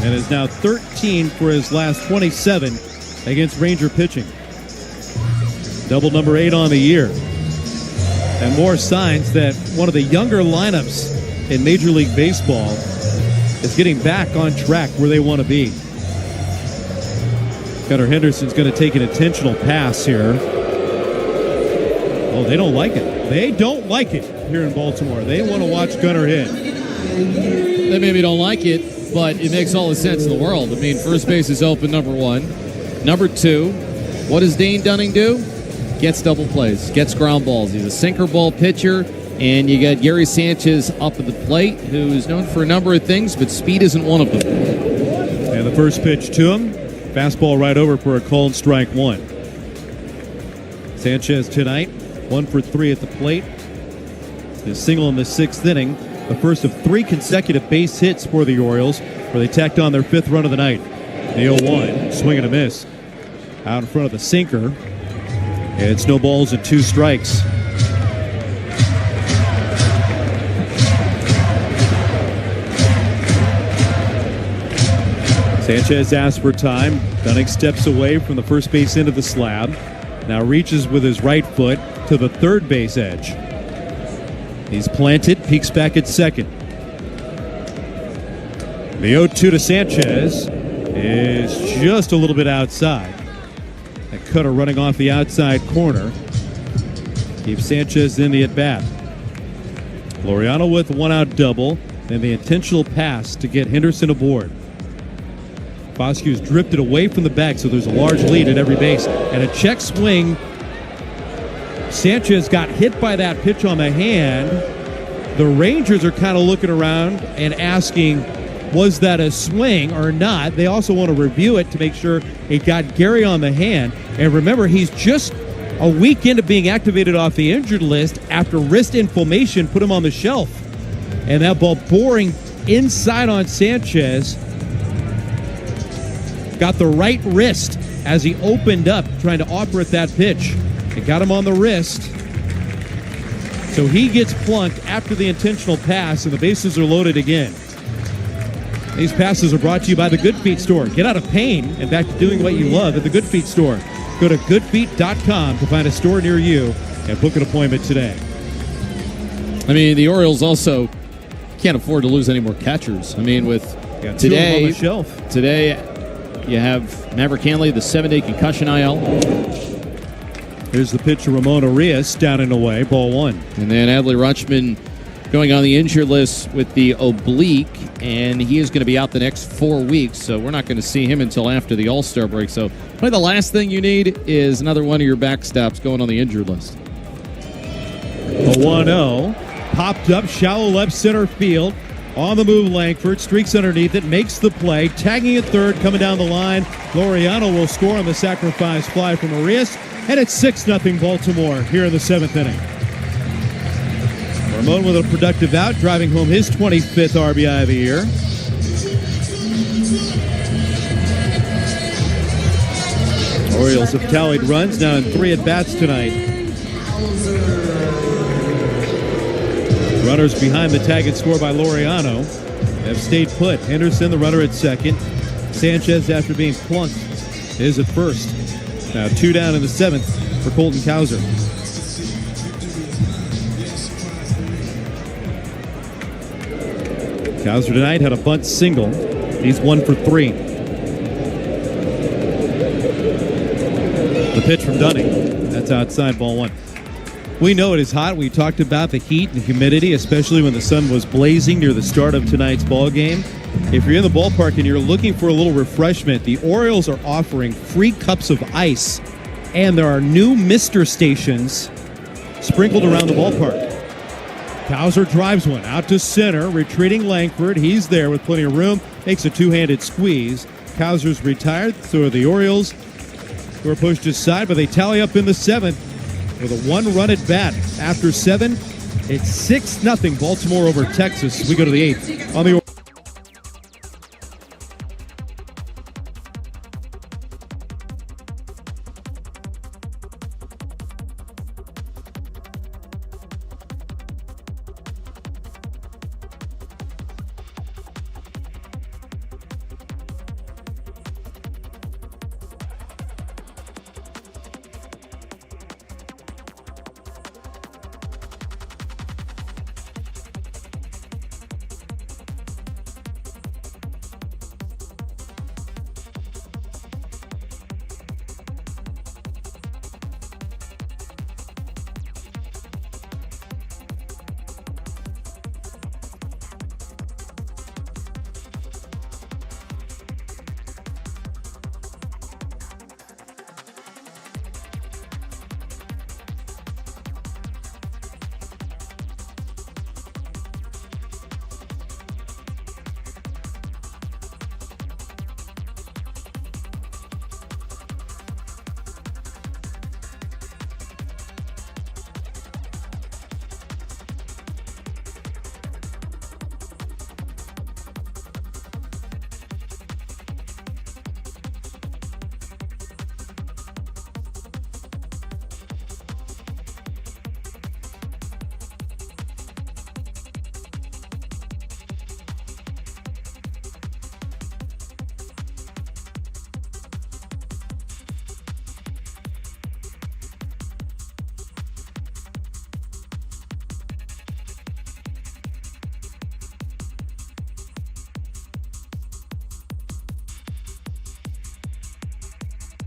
And is now 13 for his last 27 against Ranger pitching. Double number 8 on the year. And more signs that one of the younger lineups in Major League Baseball is getting back on track where they want to be. Gunnar Henderson's going to take an intentional pass here. Oh, they don't like it. They don't like it here in Baltimore. They want to watch Gunnar hit. They maybe don't like it, but it makes all the sense in the world. I mean, first base is open, number 1. Number 2, what does Dane Dunning do? Gets double plays, gets ground balls. He's a sinker ball pitcher, and you got Gary Sanchez up at the plate, who is known for a number of things, but speed isn't one of them. And the first pitch to him, fastball right over for a called strike 1. Sanchez tonight, 1 for 3 at the plate. His single in the 6th inning, the first of 3 consecutive base hits for the Orioles, where they tacked on their 5th run of the night. The 0-1, swing and a miss. Out in front of the sinker. It's no balls and 2 strikes. Sanchez asks for time. Dunning steps away from the first base end of the slab. Now reaches with his right foot to the third base edge. He's planted, peeks back at second. The 0-2 to Sanchez is just a little bit outside. That cutter running off the outside corner keeps Sanchez in the at-bat. Laureano with a 1-out double, and the intentional pass to get Henderson aboard. Foscue's drifted away from the bag, so there's a large lead at every base. And a check swing. Sanchez got hit by that pitch on the hand. The Rangers are kind of looking around and asking, was that a swing or not? They also want to review it to make sure it got Gary on the hand. And remember, he's just a week into being activated off the injured list after wrist inflammation put him on the shelf. And that ball boring inside on Sanchez. Got the right wrist as he opened up trying to operate that pitch. It got him on the wrist. So he gets plunked after the intentional pass, and the bases are loaded again. These passes are brought to you by the Good Feet Store. Get out of pain and back to doing what you love at the Good Feet Store. Go to goodfeet.com to find a store near you and book an appointment today. I mean, the Orioles also can't afford to lose any more catchers. I mean, with today on the shelf. Today you have Maverick Hanley, the 7-day concussion IL. Here's the pitch to Ramon Arias, down and away, ball one. And then Adley Rutschman going on the injured list with the oblique, and he is going to be out the next 4 weeks, so we're not going to see him until after the All-Star break. So probably the last thing you need is another one of your backstops going on the injured list. A 1-0, popped up, shallow left center field. On the move, Langford streaks underneath it, makes the play, tagging at third, coming down the line. Laureano will score on the sacrifice fly from Arias, and it's 6-0 Baltimore here in the 7th inning. Ramon with a productive out, driving home his 25th RBI of the year. Orioles have tallied runs now in 3 at-bats tonight. Runners behind the tag and score by Laureano have stayed put. Henderson, the runner at second. Sanchez, after being plunked, is at first. Now 2 down in the 7th for Colton Cowser. Cowser tonight had a bunt single. He's 1 for 3. The pitch from Dunning. That's outside, ball one. We know it is hot. We talked about the heat and humidity, especially when the sun was blazing near the start of tonight's ball game. If you're in the ballpark and you're looking for a little refreshment, the Orioles are offering free cups of ice, and there are new Mister stations sprinkled around the ballpark. Cowser drives one out to center, retreating Langford. He's there with plenty of room, makes a two-handed squeeze. Cowser's retired, so are the Orioles, who are pushed aside, but they tally up in the 7th with a 1-run at bat. After 7, it's 6-0 Baltimore over Texas. We go to the 8th on the Orioles.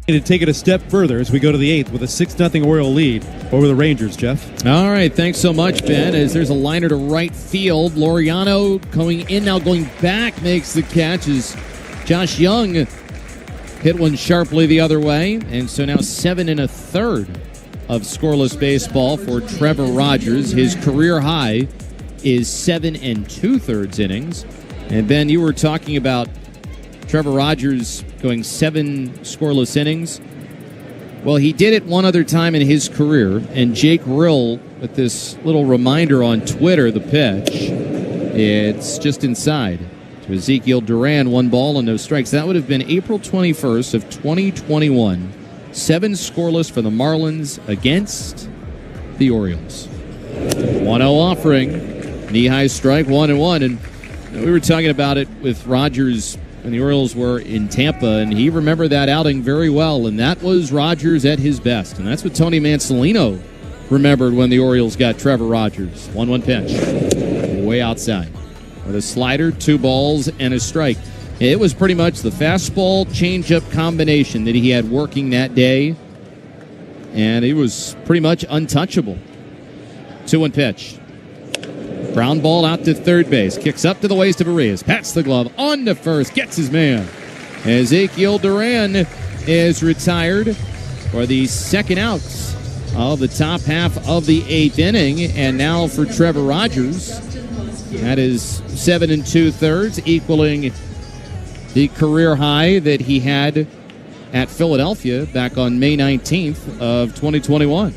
To take it a step further as we go to the 8th with a 6-0 Oriole lead over the Rangers, Jeff. All right, thanks so much, Ben. As there's a liner to right field, Laureano going in now, going back, makes the catch as Josh Young hit one sharply the other way. And so now 7 1/3 of scoreless baseball for Trevor Rogers. His career high is 7 2/3 innings. And Ben, you were talking about Trevor Rogers going 7 scoreless innings. Well, he did it one other time in his career, and Jake Rill with this little reminder on Twitter, the pitch. It's just inside to Ezekiel Duran, 1 ball and no strikes. That would have been April 21st of 2021. 7 scoreless for the Marlins against the Orioles. 1-0 offering, knee-high strike, 1-1, and we were talking about it with Rogers when the Orioles were in Tampa, and he remembered that outing very well, and that was Rogers at his best. And that's what Tony Mansolino remembered when the Orioles got Trevor Rogers. 1-1 pitch. Way outside. With a slider, 2 balls, and a strike. It was pretty much the fastball changeup combination that he had working that day. and he was pretty much untouchable. 2-1 pitch. Ground ball out to third base. Kicks up to the waist of Arias. Pats the glove on to first. Gets his man. Ezekiel Duran is retired for the second out of the top half of the 8th inning. And now for Trevor Rogers. That is 7 2/3, equaling the career high that he had at Philadelphia back on May 19th of 2021.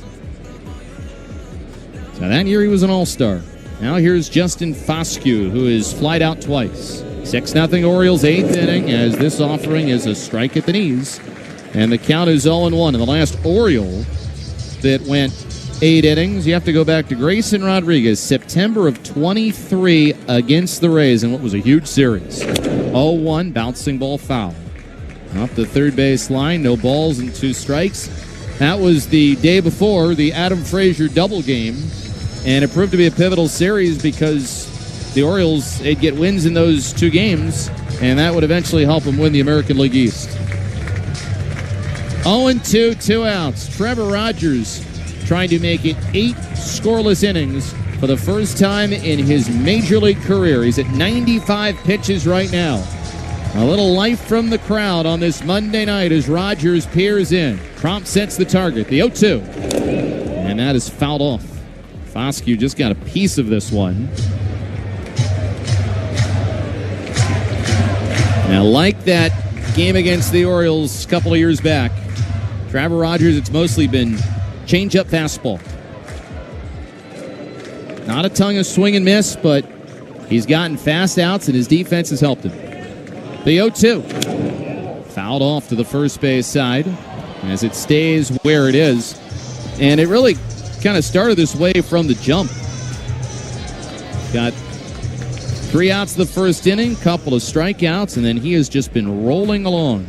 So that year he was an all-star. Now here's Justin Foscue, who is flied out twice. 6-0 Orioles 8th inning, as this offering is a strike at the knees. And the count is 0-1. And the last Oriole that went 8 innings, you have to go back to Grayson Rodriguez, September of 23 against the Rays in what was a huge series. 0-1, bouncing ball foul. Off the third base line, no balls and 2 strikes. That was the day before the Adam Frazier double game. And it proved to be a pivotal series because the Orioles, they'd get wins in those 2 games, and that would eventually help them win the American League East. 0-2, 2 outs. Trevor Rogers trying to make it 8 scoreless innings for the first time in his major league career. He's at 95 pitches right now. A little life from the crowd on this Monday night as Rogers peers in. Tromp sets the target, the 0-2. And that is fouled off. Foscue just got a piece of this one. Now, like that game against the Orioles a couple of years back, Trevor Rogers, it's mostly been change-up fastball. Not a ton of swing and miss, but he's gotten fast outs, and his defense has helped him. The 0-2. Fouled off to the first base side as it stays where it is. And it really kind of started this way from the jump. Got 3 outs the first inning, couple of strikeouts, and then he has just been rolling along.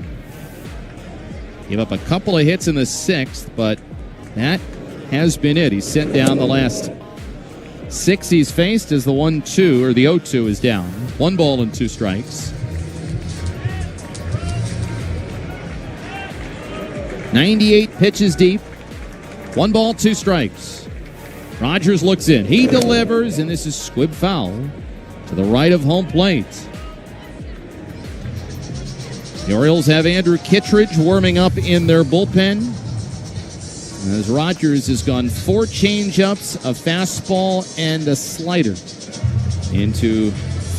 Gave up a couple of hits in the 6th, but that has been it. He's sent down the last 6 he's faced as the 1-2, or the 0-2 is down. 1 ball and 2 strikes. 98 pitches deep. 1 ball, 2 strikes. Rogers looks in. He delivers, and this is squib foul to the right of home plate. The Orioles have Andrew Kittredge warming up in their bullpen, as Rogers has gone 4 change-ups, a fastball, and a slider into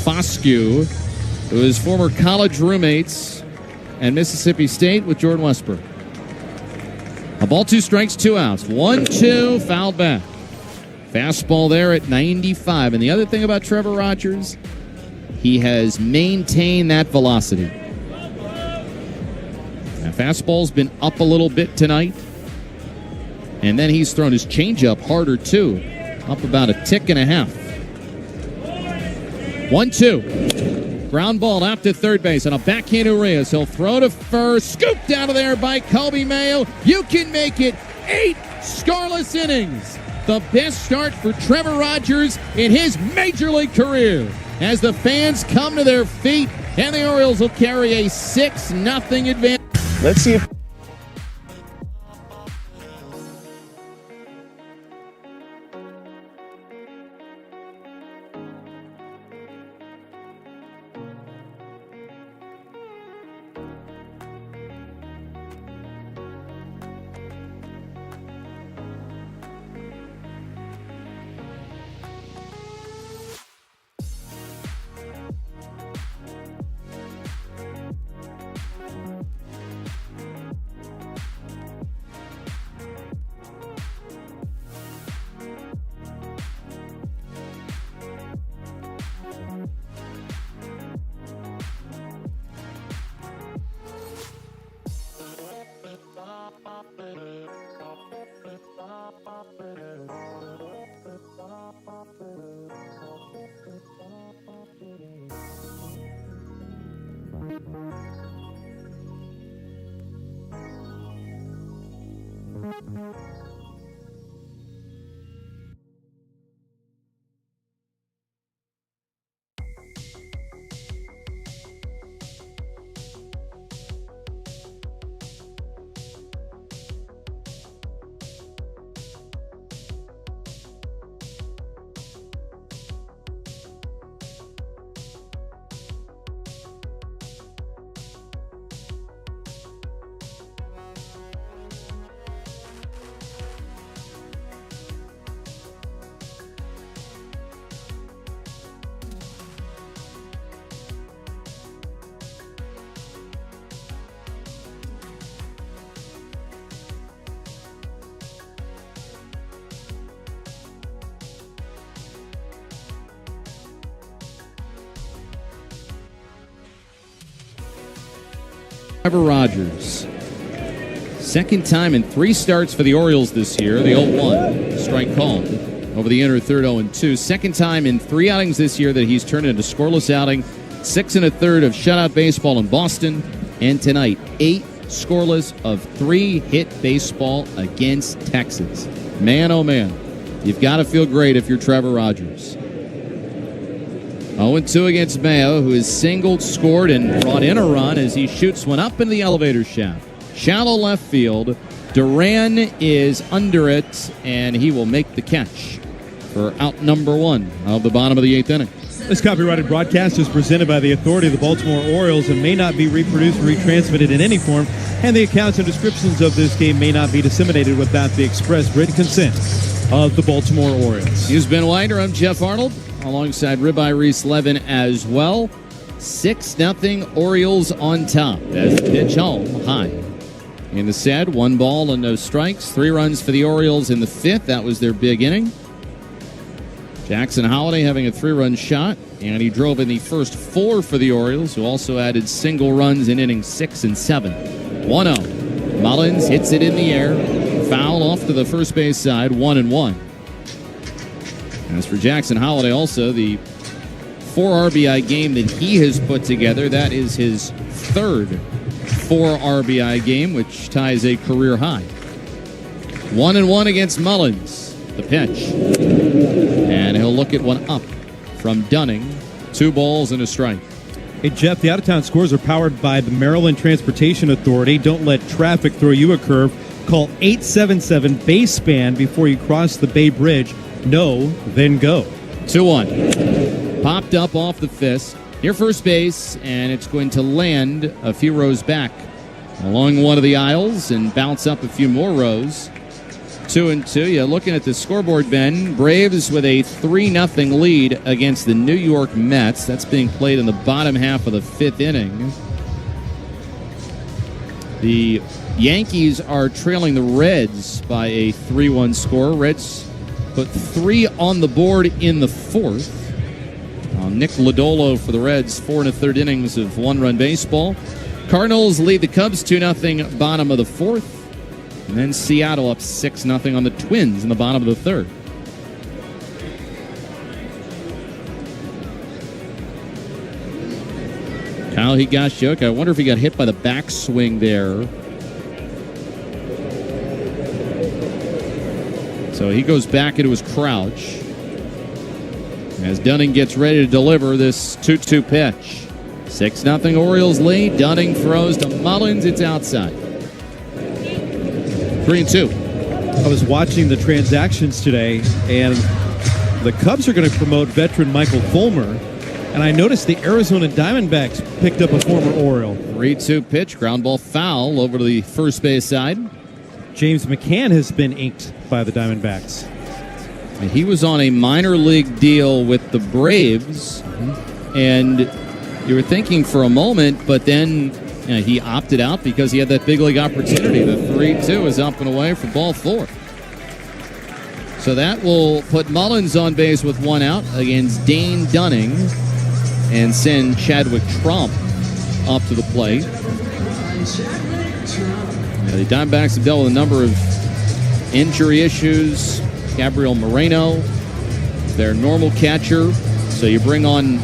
Foscue, who is former college roommates at Mississippi State with Jordan Westbrook. A ball, 2 strikes, 2 outs. 1-2, fouled back. Fastball there at 95. And the other thing about Trevor Rogers, he has maintained that velocity. Now, fastball's been up a little bit tonight. And then he's thrown his changeup harder, too. Up about a tick and a half. 1-2. Ground ball out to third base on a backhand to Reyes. He'll throw to first. Scooped out of there by Kobe Mayo. You can make it 8 scoreless innings. The best start for Trevor Rogers in his major league career. As the fans come to their feet, and the Orioles will carry a 6-0 advantage. Let's see if Trevor Rogers. Second time in 3 starts for the Orioles this year. The 0-1 strike called over the inner third, 0-2. Second time in 3 outings this year that he's turned into scoreless outing. 6 1/3 of shutout baseball in Boston. And tonight, 8 scoreless of 3 hit baseball against Texas. Man, oh man, you've got to feel great if you're Trevor Rogers. 0-2 against Mayo, who has singled, scored, and brought in a run as he shoots one up into the elevator shaft. Shallow left field. Duran is under it, and he will make the catch for out number 1 of the bottom of the 8th inning. This copyrighted broadcast is presented by the authority of the Baltimore Orioles and may not be reproduced or retransmitted in any form, and the accounts and descriptions of this game may not be disseminated without the express written consent of the Baltimore Orioles. He's Ben Winder. I'm Jeff Arnold, alongside Ribeye Reese Levin as well. 6-0 Orioles on top as the pitch home high. In the set, 1 ball and no strikes. 3 runs for the Orioles in the 5th. That was their big inning. Jackson Holliday having a 3-run shot, and he drove in the first 4 for the Orioles, who also added single runs in innings 6 and 7. 1-0. Mullins hits it in the air. Foul off to the first base side, 1-1. As for Jackson Holliday, also the 4 RBI game that he has put together, that is his 3rd 4 RBI game, which ties a career high. 1-1 against Mullins. The pitch. And he'll look at one up from Dunning. 2 balls and a strike. Hey, Jeff, the out-of-town scores are powered by the Maryland Transportation Authority. Don't let traffic throw you a curve. Call 877-BASE-SPAN before you cross the Bay Bridge. No, then go. 2-1. Popped up off the fist. Near first base, and it's going to land a few rows back along one of the aisles and bounce up a few more rows. 2-2. Yeah, looking at the scoreboard, Ben, Braves with a 3-0 lead against the New York Mets. That's being played in the bottom half of the 5th inning. The Yankees are trailing the Reds by a 3-1 score. Reds put 3 on the board in the 4th. Nick Lodolo for the Reds, 4 1/3 innings of 1-run baseball. Cardinals lead the Cubs 2-0 bottom of the 4th. And then Seattle up 6-0 on the Twins in the bottom of the 3rd. Kyle Higashioka, I wonder if he got hit by the backswing there. So he goes back into his crouch as Dunning gets ready to deliver this 2-2 pitch. 6-0 Orioles lead. Dunning throws to Mullins. It's outside. 3-2. I was watching the transactions today, and the Cubs are going to promote veteran Michael Fulmer, and I noticed the Arizona Diamondbacks picked up a former Oriole. 3-2 pitch, ground ball foul over to the first base side. James McCann has been inked by the Diamondbacks. He was on a minor league deal with the Braves, and you were thinking for a moment, but then he opted out because he had that big league opportunity. The 3-2 is up and away for ball 4. So that will put Mullins on base with 1 out against Dane Dunning and send Chadwick Trump up to the plate. The Diamondbacks have dealt with a number of injury issues. Gabriel Moreno, their normal catcher. So you bring on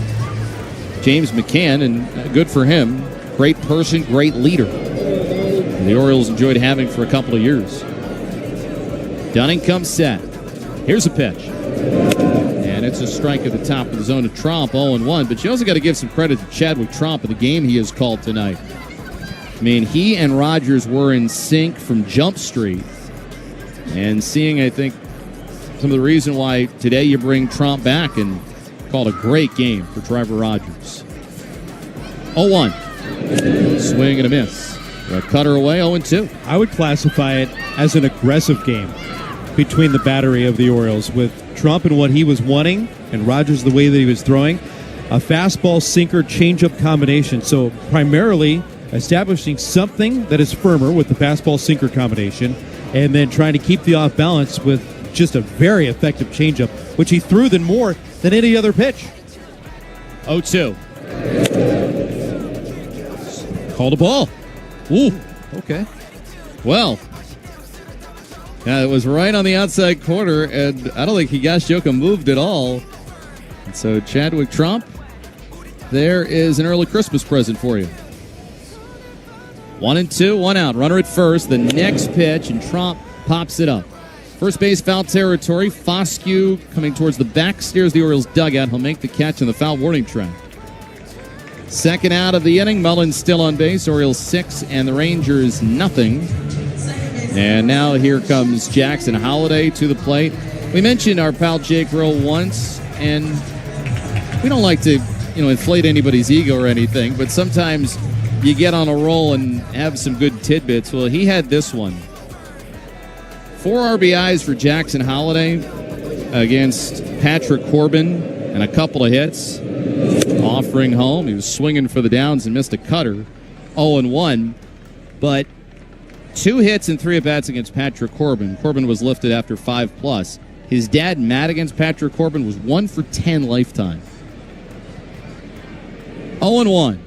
James McCann, and good for him. Great person, great leader. And the Orioles enjoyed having for a couple of years. Dunning comes set. Here's a pitch. And it's a strike at the top of the zone to Trump, 0-1. But you also got to give some credit to Chadwick Trump in the game he has called tonight. I mean, he and Rogers were in sync from Jump Street. And seeing, I think, some of the reason why today you bring Trump back and called a great game for Trevor Rogers. 0-1. Swing and a miss. A cutter away, 0-2. I would classify it as an aggressive game between the battery of the Orioles, with Trump and what he was wanting and Rogers the way that he was throwing. A fastball, sinker, changeup combination. So primarily establishing something that is firmer with the fastball, sinker combination, and then trying to keep the off balance with just a very effective changeup, which he threw than more than any other pitch. 0-2. Called a ball. Ooh, okay. Well, yeah, it was right on the outside corner, and I don't think Higashioka moved at all. And so Chadwick Trump, there is an early Christmas present for you. 1-2, 1 out. Runner at first. The next pitch, and Trump pops it up. First base foul territory. Foscue coming towards the back, steers the Orioles dugout. He'll make the catch in the foul warning track. Second out of the inning. Mullins still on base. Orioles 6 and the Rangers nothing. And now here comes Jackson Holliday to the plate. We mentioned our pal Jake Rowe once, and we don't like to, inflate anybody's ego or anything, but sometimes you get on a roll and have some good tidbits. Well, he had this one. 4 RBIs for Jackson Holliday against Patrick Corbin and a couple of hits. Offering home. He was swinging for the downs and missed a cutter. 0-1. But 2 hits and 3 at-bats against Patrick Corbin. Corbin was lifted after 5+. His dad, Matt, against Patrick Corbin was 1 for 10 lifetime. 0-1.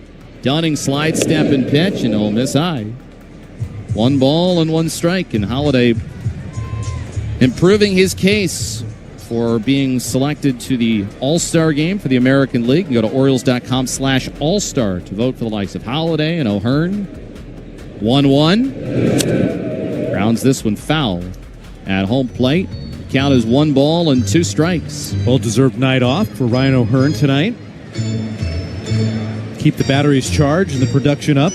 Dunning slide step and pitch, and Ole Miss high. 1 ball and 1 strike, and Holliday improving his case for being selected to the All-Star game for the American League. You can go to Orioles.com/All-Star to vote for the likes of Holliday and O'Hearn. 1-1. Grounds this one foul at home plate. The count is 1 ball and 2 strikes. Well-deserved night off for Ryan O'Hearn tonight. Keep the batteries charged and the production up.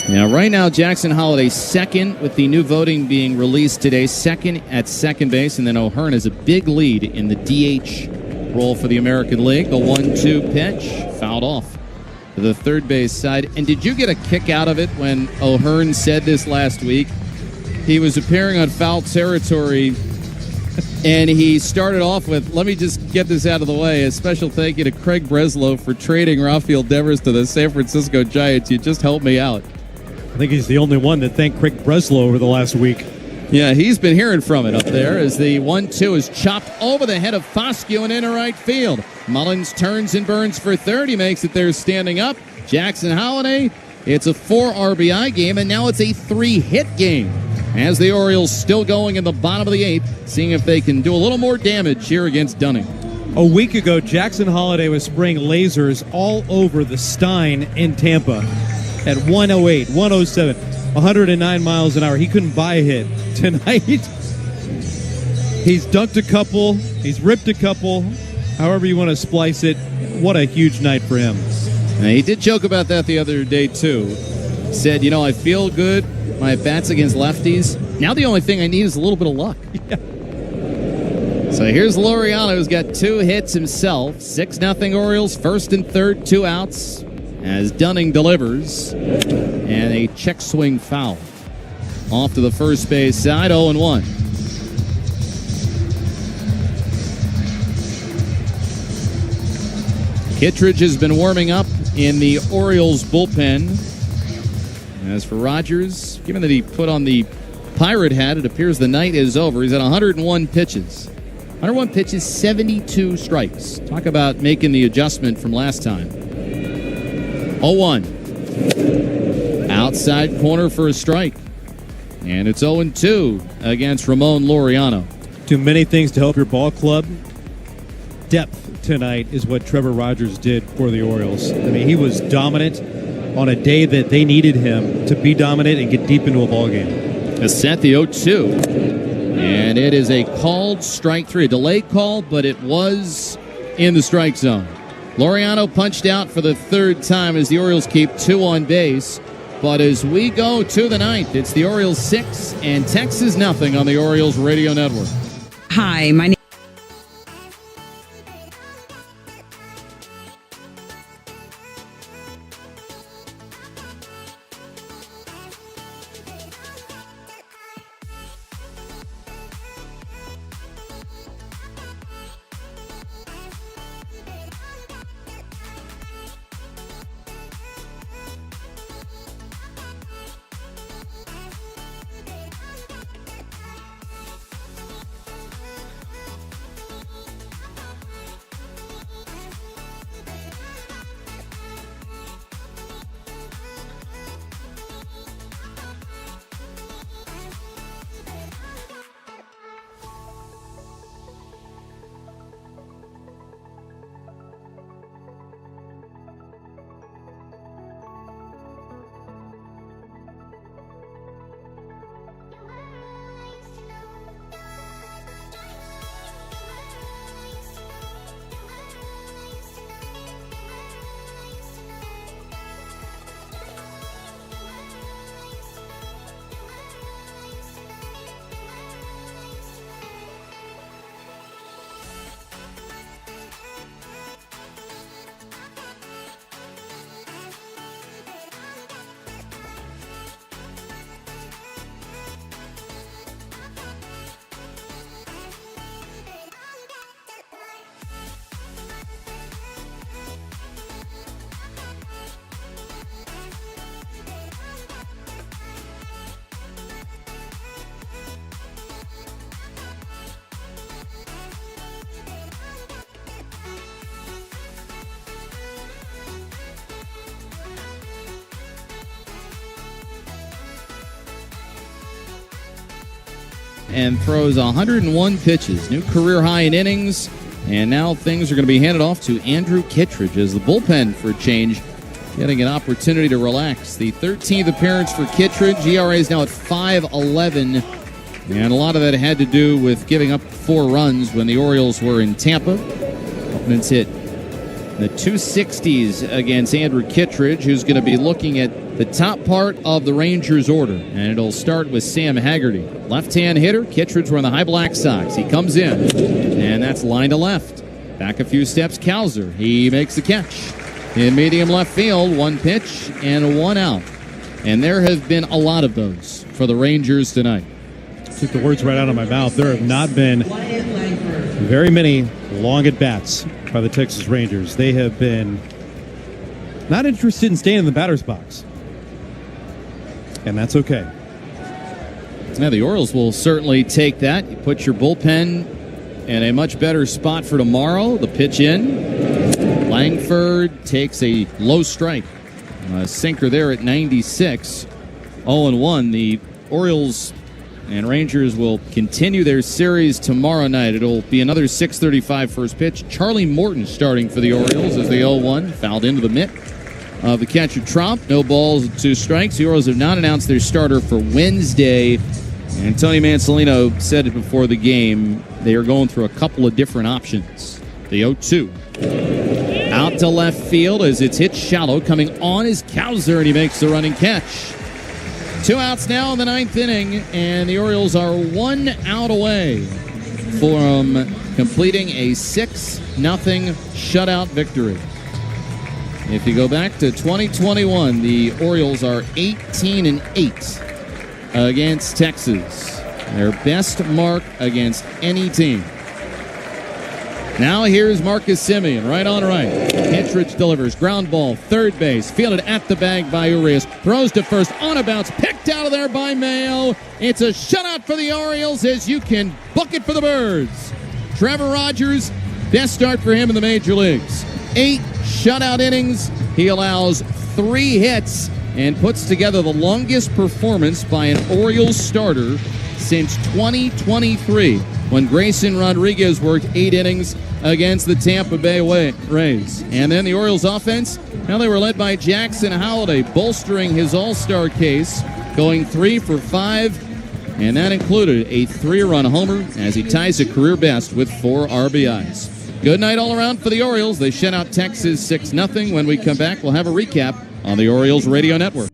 Now, right now, Jackson Holliday second with the new voting being released today. Second at second base, and then O'Hearn has a big lead in the DH role for the American League. The 1-2 pitch, fouled off to the third base side. And did you get a kick out of it when O'Hearn said this last week? He was appearing on foul territory, and he started off with, let me just get this out of the way, a special thank you to Craig Breslow for trading Rafael Devers to the San Francisco Giants. You just helped me out. I think he's the only one that thanked Craig Breslow over the last week. Yeah, he's been hearing from it up there as the 1-2 is chopped over the head of Foscue and into right field. Mullins turns and burns for third. He makes it there standing up. Jackson Holliday, it's a 4 RBI game, and now it's a 3-hit game. As the Orioles still going in the bottom of the 8th, seeing if they can do a little more damage here against Dunning. A week ago, Jackson Holliday was spraying lasers all over the Stein in Tampa. At 108, 107, 109 miles an hour. He couldn't buy a hit. Tonight, he's dunked a couple, he's ripped a couple, however you want to splice it. What a huge night for him. Now, he did joke about that the other day, too. Said, I feel good. My bats against lefties. Now the only thing I need is a little bit of luck. Yeah. So here's Laureano, who's got 2 hits himself. 6-0 Orioles, first and third, 2 outs. As Dunning delivers, and a check swing foul off to the first base side. 0-1. Kittredge has been warming up in the Orioles bullpen. As for Rogers, given that he put on the Pirate hat, it appears the night is over. He's at 101 pitches. 101 pitches, 72 strikes. Talk about making the adjustment from last time. 0-1. Outside corner for a strike. And it's 0-2 against Ramon Laureano. Do many things to help your ball club. Depth tonight is what Trevor Rogers did for the Orioles. I mean, he was dominant on a day that they needed him to be dominant and get deep into a ball game. A set the 0-2. And it is a called strike 3. A delayed call, but it was in the strike zone. Laureano punched out for the 3rd time as the Orioles keep 2 on base. But as we go to the 9th, it's the Orioles 6 and Texas nothing on the Orioles Radio Network. Hi, my name and throws 101 pitches. New career high in innings. And now things are going to be handed off to Andrew Kittredge as the bullpen, for a change, getting an opportunity to relax. The 13th appearance for Kittredge. ERA is now at 5.11. And a lot of that had to do with giving up 4 runs when the Orioles were in Tampa. Opponents hit the 260s against Andrew Kittredge, who's going to be looking at the top part of the Rangers order. And it'll start with Sam Haggerty. Left-hand hitter, Kittredge wearing the high Black Sox. He comes in, and that's line to left. Back a few steps, Kowser. He makes the catch. In medium left field, 1 pitch and 1 out. And there have been a lot of those for the Rangers tonight. Took the words right out of my mouth. There have not been very many long at-bats by the Texas Rangers. They have been not interested in staying in the batter's box. And that's okay. Now, the Orioles will certainly take that. You put your bullpen in a much better spot for tomorrow. The pitch in. Langford takes a low strike. A sinker there at 96. 0-1. The Orioles and Rangers will continue their series tomorrow night. It'll be another 6:35 first pitch. Charlie Morton starting for the Orioles as the 0-1 fouled into the mitt of the catcher Tromp. No balls, 2 strikes. The Orioles have not announced their starter for Wednesday. And Tony Mansolino said it before the game. They are going through a couple of different options. The 0-2. Out to left field as it's hit shallow. Coming on is Kowser, and he makes the running catch. 2 outs now in the 9th inning, and the Orioles are 1 out away from completing a 6-0 shutout victory. If you go back to 2021, the Orioles are 18-8 against Texas. Their best mark against any team. Now here's Marcus Semien, right on right. Kittredge delivers, ground ball, third base, fielded at the bag by Urias. Throws to first, on a bounce, picked out of there by Mayo. It's a shutout for the Orioles as you can book it for the Birds. Trevor Rogers, best start for him in the major leagues. 8 shutout innings. He allows 3 hits and puts together the longest performance by an Orioles starter since 2023, when Grayson Rodriguez worked 8 innings against the Tampa Bay Rays. And then the Orioles offense, now they were led by Jackson Holliday, bolstering his all-star case, going 3 for 5, and that included a 3-run homer as he ties a career best with 4 RBIs. Good night all around for the Orioles. They shut out Texas 6-0. When we come back, we'll have a recap on the Orioles Radio Network.